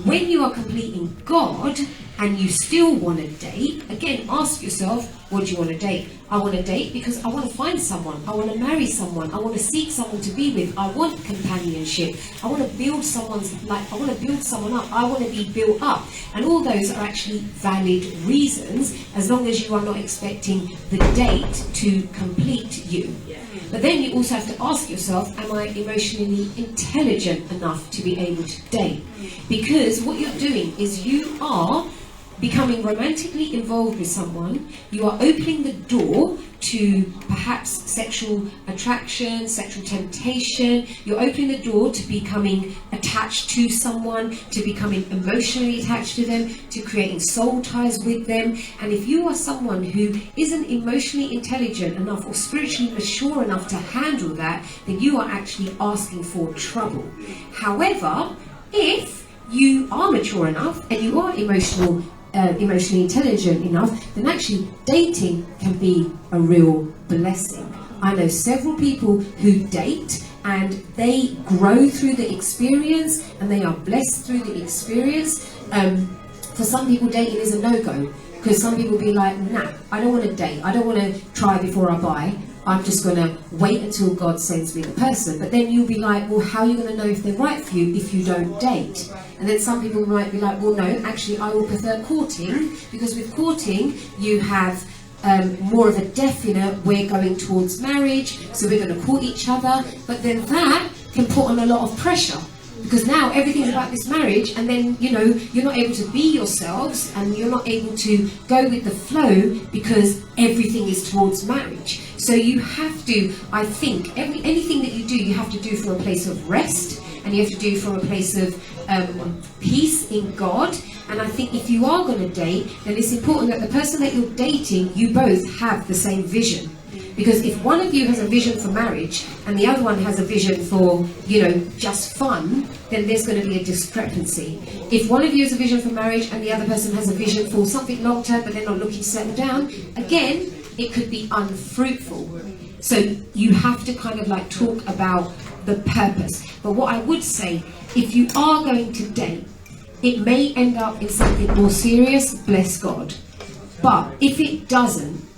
When you are complete in God and you still want to date, again, ask yourself, what do you want to date? I want to date because I want to find someone. I want to marry someone. I want to seek someone to be with. I want companionship. I want to build someone's life. I want to build someone up. I want to be built up. And all those are actually valid reasons, as long as you are not expecting the date to complete you. But then you also have to ask yourself, am I emotionally intelligent enough to be able to date? Because what you're doing is you are becoming romantically involved with someone, you are opening the door to perhaps sexual attraction, sexual temptation, you're opening the door to becoming attached to someone, to becoming emotionally attached to them, to creating soul ties with them. And if you are someone who isn't emotionally intelligent enough or spiritually mature enough to handle that, then you are actually asking for trouble. However, if you are mature enough and you are emotionally intelligent enough, then actually dating can be a real blessing. I know several people who date and they grow through the experience and they are blessed through the experience. For some people, dating is a no-go, because some people be like, nah, I don't want to date, I don't want to try before I buy, I'm just going to wait until God sends me the person. But then you'll be like, well, how are you going to know if they're right for you if you don't date? And then some people might be like, well, no, actually, I will prefer courting, because with courting, you have more of a definite, we're going towards marriage, so we're going to court each other. But then that can put on a lot of pressure, because now everything's about this marriage, and then, you know, you're not able to be yourselves, and you're not able to go with the flow because everything is towards marriage. So you have to, I think, anything that you do, you have to do from a place of rest, and you have to do from a place of peace in God. And I think if you are going to date, then it's important that the person that you're dating, you both have the same vision. Because if one of you has a vision for marriage and the other one has a vision for, just fun, then there's going to be a discrepancy. If one of you has a vision for marriage and the other person has a vision for something long term but they're not looking to settle down, again, it could be unfruitful. So you have to kind of talk about the purpose. But what I would say, if you are going to date, it may end up in something more serious, bless God. But if it doesn't,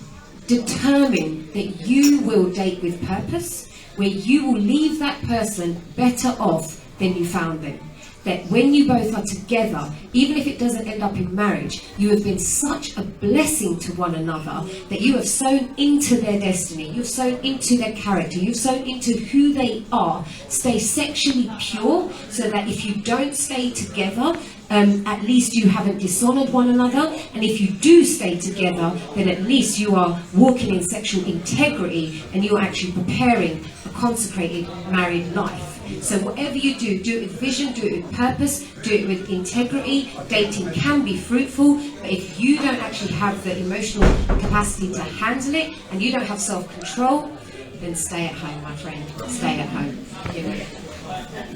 determine that you will date with purpose, where you will leave that person better off than you found them. That when you both are together, even if it doesn't end up in marriage, you have been such a blessing to one another that you have sown into their destiny, you've sown into their character, you've sown into who they are. Stay sexually pure so that if you don't stay together, at least you haven't dishonored one another, and if you do stay together, then at least you are walking in sexual integrity and you're actually preparing a consecrated married life. So whatever you do, do it with vision, do it with purpose, do it with integrity. Dating can be fruitful, but if you don't actually have the emotional capacity to handle it and you don't have self-control, then stay at home, my friend. Stay at home.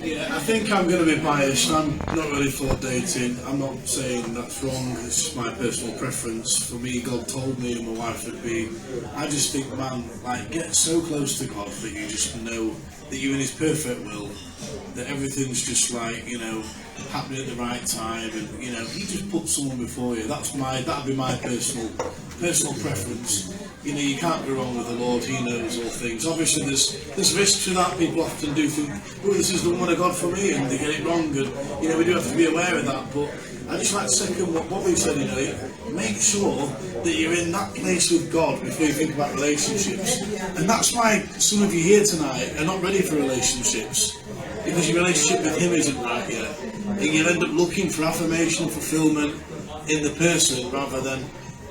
Yeah, I think I'm going to be biased. I'm not really for dating. I'm not saying that's wrong. It's just my personal preference. For me, God told me and my wife would be. I just think, man, get so close to God that you just know that you're in His perfect will, that everything's just happening at the right time, and He just puts someone before you. That'd be my personal preference. You can't go wrong with the Lord. He knows all things. Obviously, there's risks to that. People often do think, "Oh, this is the woman of God for me," and they get it wrong. And we do have to be aware of that. But I just like to second what Bobby said. Make sure that you're in that place with God before you think about relationships. And that's why some of you here tonight are not ready for relationships, because your relationship with Him isn't right yet, and you end up looking for affirmation and fulfillment in the person rather than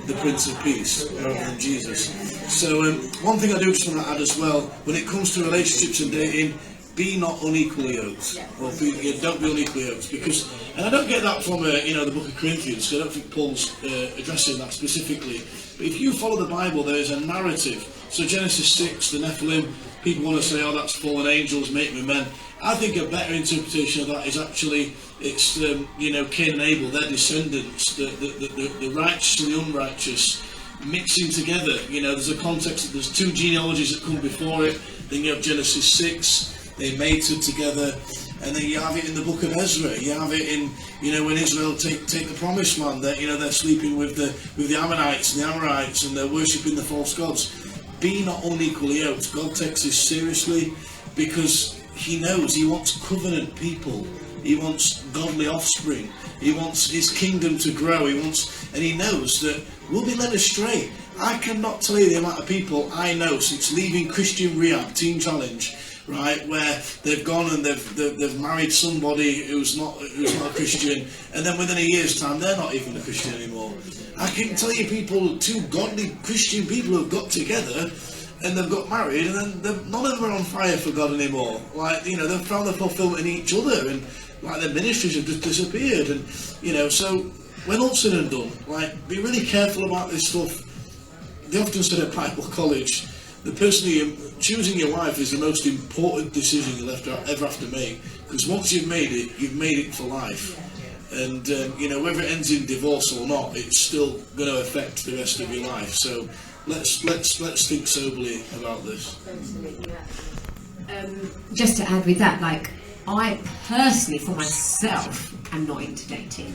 the Prince of Peace, rather than Jesus. So one thing I do just want to add as well, when it comes to relationships and dating, be not unequally yoked. Or don't be unequally yoked, because, and I don't get that from the book of Corinthians, so I don't think Paul's addressing that specifically. But if you follow the Bible, there is a narrative. So Genesis 6, the Nephilim, people want to say, "Oh, that's fallen angels mating with men." I think a better interpretation of that is actually it's Cain and Abel, their descendants, the righteous and the unrighteous mixing together. There's a context that there's two genealogies that come before it. Then you have Genesis 6, they mated together, and then you have it in the book of Ezra. You have it in when Israel take the promised land. That they're sleeping with the Ammonites and the Amorites, and they're worshipping the false gods. Be not unequally yoked. God takes this seriously because He knows He wants covenant people. He wants godly offspring. He wants His kingdom to grow. And He knows that we'll be led astray. I cannot tell you the amount of people I know since leaving Christian Rehab Teen Challenge, right, where they've gone and they've married somebody who's not a Christian, and then within a year's time they're not even a Christian anymore. I can tell you two godly Christian people who have got together and they've got married, and then none of them are on fire for God anymore. They've found their fulfillment in each other, and their ministries have just disappeared. And so when all's said and done, be really careful about this stuff. They often said at Bible College, the person choosing your wife is the most important decision you'll ever have to make, because once you've made it for life. And whether it ends in divorce or not, it's still going to affect the rest of your life. So let's think soberly about this. Just to add with that, I personally, for myself, am not into dating.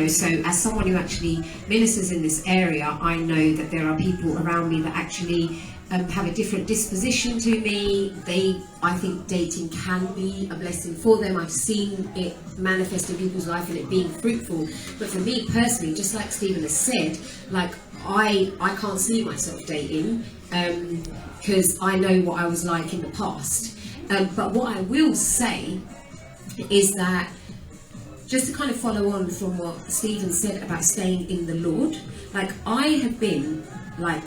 So as someone who actually ministers in this area, I know that there are people around me that actually have a different disposition to me. I think dating can be a blessing for them. I've seen it manifest in people's life and it being fruitful. But for me personally, just like Stephen has said, I can't see myself dating because I know what I was like in the past. But what I will say is that, just to kind of follow on from what Stephen said about staying in the Lord, I have been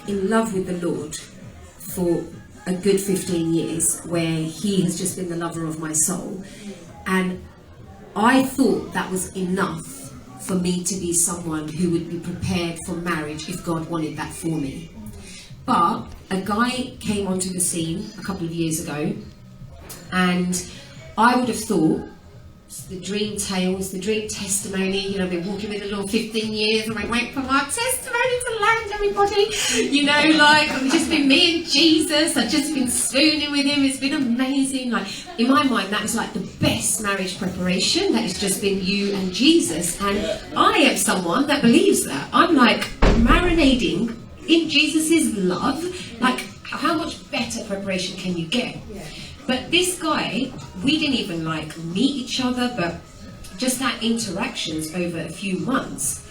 in love with the Lord for a good 15 years, where He has just been the lover of my soul. And I thought that was enough for me to be someone who would be prepared for marriage if God wanted that for me. But a guy came onto the scene a couple of years ago, and I would have thought it's the dream tale, it's the dream testimony. You know, I've been walking with the Lord 15 years and I wait for my testimony to land, everybody. You know, like, it's just been me and Jesus. I've just been swooning with him. It's been amazing. Like, in my mind, that was like the best marriage preparation. That has just been you and Jesus. And I am someone that believes that. I'm like marinating in Jesus' love. Like, how much better preparation can you get? But this guy, we didn't even like meet each other, but just our interactions over a few months,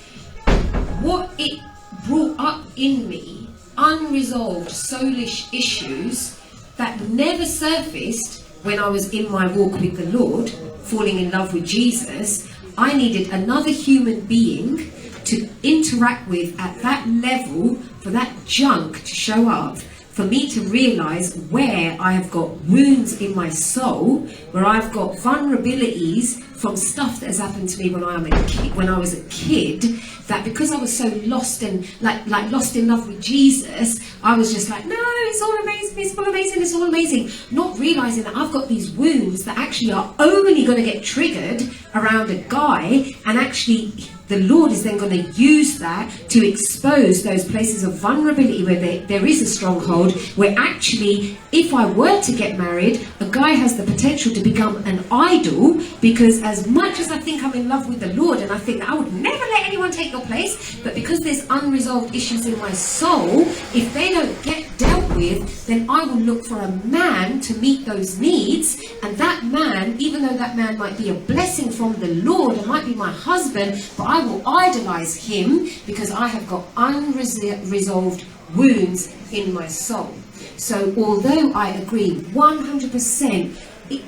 what it brought up in me, unresolved soulish issues that never surfaced when I was in my walk with the Lord, falling in love with Jesus. I needed another human being to interact with at that level for that junk to show up, for me to realise where I have got wounds in my soul, where I've got vulnerabilities from stuff that has happened to me when I was a kid, that because I was so lost and like lost in love with Jesus, I was just like, no, it's all amazing, it's all amazing, it's all amazing. Not realising that I've got these wounds that actually are only going to get triggered around a guy, and actually the Lord is then going to use that to expose those places of vulnerability where there is a stronghold, where actually, if I were to get married, a guy has the potential to become an idol, because as much as I think I'm in love with the Lord and I think that I would never let anyone take your place, but because there's unresolved issues in my soul, if they don't get dealt with, then I will look for a man to meet those needs, and that man, even though that man might be a blessing from the Lord and might be my husband, but I will idolize him because I have got unresolved wounds in my soul. So although I agree 100%,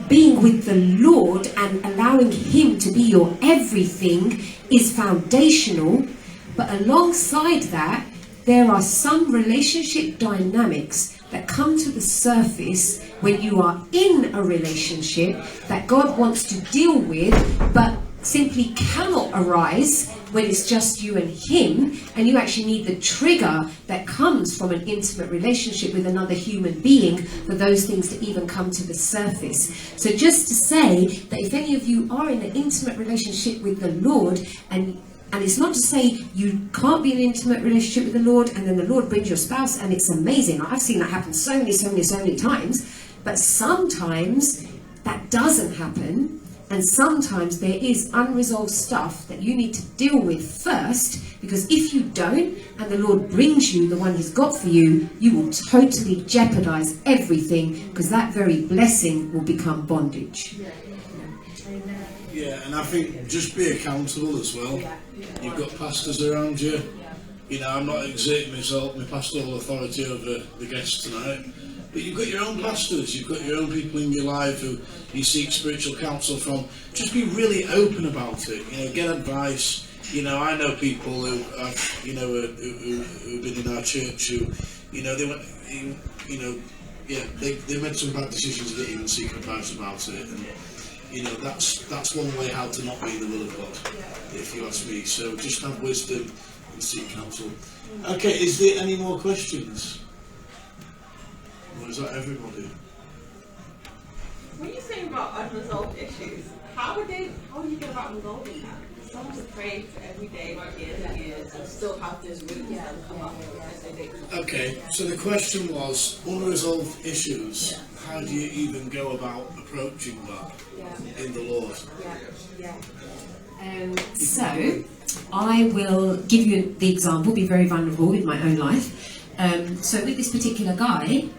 being with the Lord and allowing him to be your everything is foundational, but alongside that, there are some relationship dynamics that come to the surface when you are in a relationship that God wants to deal with, but simply cannot arise when it's just you and him, and you actually need the trigger that comes from an intimate relationship with another human being for those things to even come to the surface. So just to say that if any of you are in an intimate relationship with the Lord, and it's not to say you can't be in an intimate relationship with the Lord and then the Lord brings your spouse and it's amazing. I've seen that happen so many times, but sometimes that doesn't happen. And sometimes there is unresolved stuff that you need to deal with first, because if you don't, and the Lord brings you the one he's got for you, you will totally jeopardize everything, because that very blessing will become bondage. Yeah, and I think just be accountable as well. You've got pastors around you. You know, I'm not exerting my pastoral authority over the guests tonight. But you've got your own pastors, you've got your own people in your life who you seek spiritual counsel from. Just be really open about it. You know, get advice. You know, I know people who have, you know, who've been in our church who, you know, they went, you know, yeah, they made some bad decisions and didn't even seek advice about it. And you know, that's one way how to not be in the will of God, if you ask me. So just have wisdom and seek counsel. Okay, is there any more questions? Or is that everybody? When you say about unresolved issues, how do you get about resolving that? Someone's praying for every day for years and years and still have this wounds that come up as they do. Okay, so the question was unresolved issues. How do you even go about approaching that in the Lord? So I will give you the example, be very vulnerable with my own life. So with this particular guy,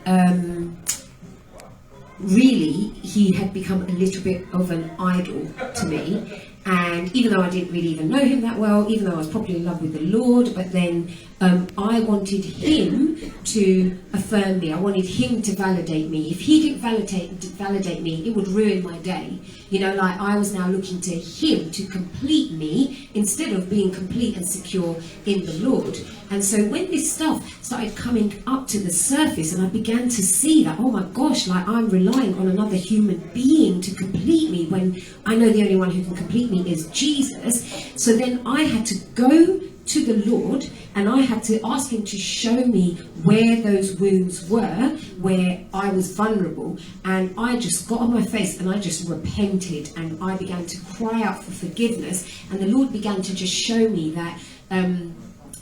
really he had become a little bit of an idol to me, And even though I didn't really even know him that well, even though I was probably in love with the Lord, but then I wanted him to affirm me. I wanted him to validate me. If he didn't validate me, it would ruin my day. You know, like I was now looking to him to complete me instead of being complete and secure in the Lord. And so when this stuff started coming up to the surface and I began to see that, oh my gosh, like I'm relying on another human being to complete me when I know the only one who can complete me is Jesus. So then I had to go to the Lord and I had to ask him to show me where those wounds were, where I was vulnerable, and I just got on my face and I just repented and I began to cry out for forgiveness. And the Lord began to just show me that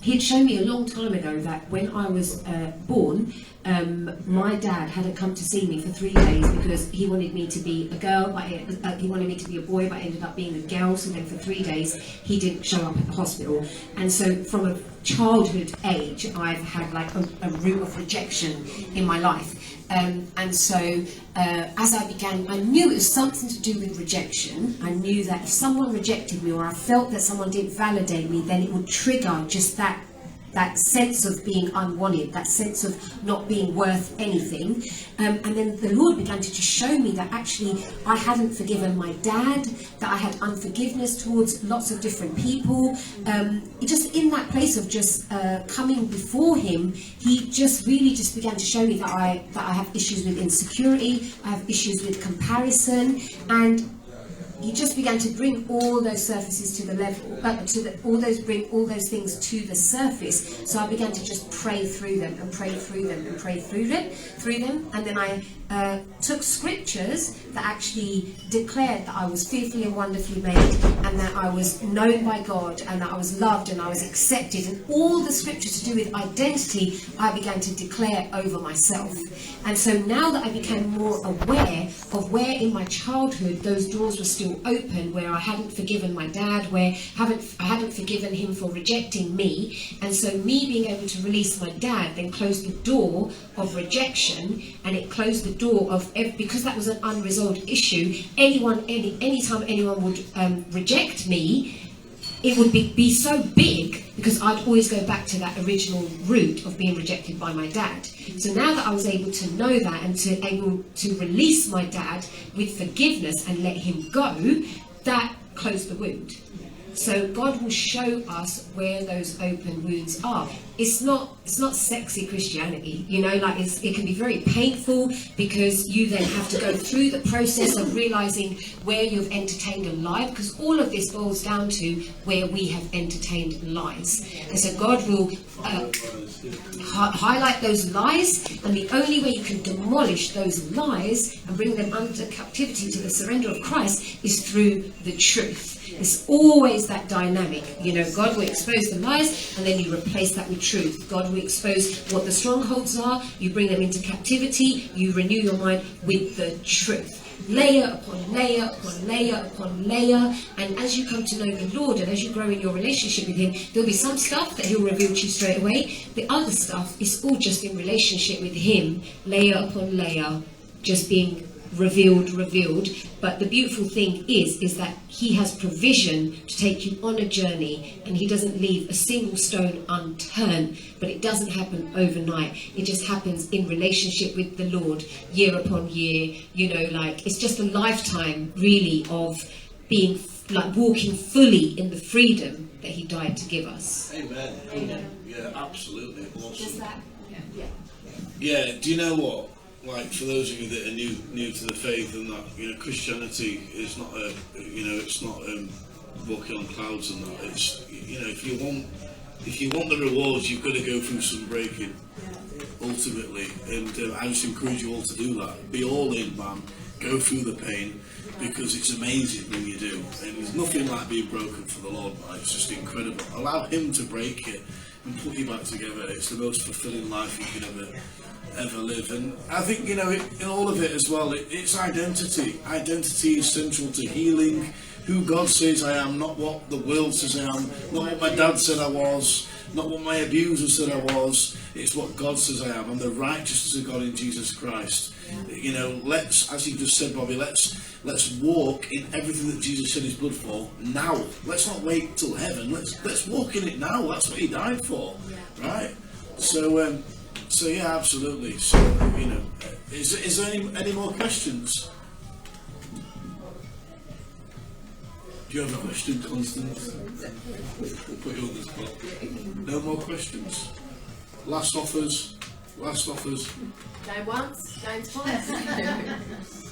he had shown me a long time ago that when I was born, my dad hadn't come to see me for 3 days because he wanted me to be a girl, but he wanted me to be a boy, but I ended up being a girl. So then for 3 days he didn't show up at the hospital. And so from a childhood age, I've had like a root of rejection in my life. And so as I began, I knew it was something to do with rejection. I knew that if someone rejected me or I felt that someone didn't validate me, then it would trigger just that sense of being unwanted, that sense of not being worth anything. And then the Lord began to just show me that actually I hadn't forgiven my dad, that I had unforgiveness towards lots of different people. Just in that place of just coming before him, he just really just began to show me that I have issues with insecurity, I have issues with comparison, and he just began to bring all those surfaces to the level, bring all those things to the surface. So I began to just pray through them and pray through them and pray through them. And then I took scriptures that actually declared that I was fearfully and wonderfully made, and that I was known by God, and that I was loved and I was accepted. And all the scriptures to do with identity, I began to declare over myself. And so now that I became more aware of where in my childhood those doors were still open, where I hadn't forgiven my dad, where I hadn't forgiven him for rejecting me, and so me being able to release my dad then closed the door of rejection, and it closed the door of, because that was an unresolved issue, anytime anyone would reject me, it would be so big because I'd always go back to that original root of being rejected by my dad. So now that I was able to know that and able to release my dad with forgiveness and let him go, that closed the wound. So God will show us where those open wounds are. It's not sexy Christianity, you know, like it can be very painful because you then have to go through the process of realizing where you've entertained a lie, because all of this boils down to where we have entertained lies. And so God will highlight those lies, and the only way you can demolish those lies and bring them under captivity to the surrender of Christ is through the truth. It's always that dynamic, you know. God will expose the lies and then you replace that with truth. God will expose what the strongholds are, you bring them into captivity, you renew your mind with the truth. Layer upon layer upon layer upon layer, and as you come to know the Lord and as you grow in your relationship with him, there'll be some stuff that he'll reveal to you straight away. The other stuff is all just in relationship with him, layer upon layer, just being revealed. But the beautiful thing is that he has provision to take you on a journey, and he doesn't leave a single stone unturned. But it doesn't happen overnight. It just happens in relationship with the Lord, year upon year. You know, like it's just a lifetime really of being like walking fully in the freedom that he died to give us. Amen. Amen. Yeah, absolutely. Awesome. Does that? Yeah. Yeah, do you know what? Like, for those of you that are new to the faith, and that, you know, Christianity is not it's not walking on clouds and that. It's, you know, if you want the rewards, you've got to go through some breaking, ultimately. And I just encourage you all to do that. Be all in, man. Go through the pain, because it's amazing when you do. And there's nothing like being broken for the Lord, man. It's just incredible. Allow him to break it and put you back together. It's the most fulfilling life you can ever live. And I think, you know, in all of it as well, it's identity. Identity is central to healing. Who God says I am, not what the world says I am, not what my dad said I was. not what my abuser said I was. It's what God says I am. I'm the righteousness of God in Jesus Christ. You know, let's, as you just said, Bobby, let's walk in everything that Jesus shed his blood for now. Let's not wait till heaven. Let's walk in it now. That's what he died for, right? So yeah, absolutely. So you know, is there any more questions? Do you have a question, Constance? We'll put you on the spot. No more questions? Last offers? Last offers? Going once, going twice.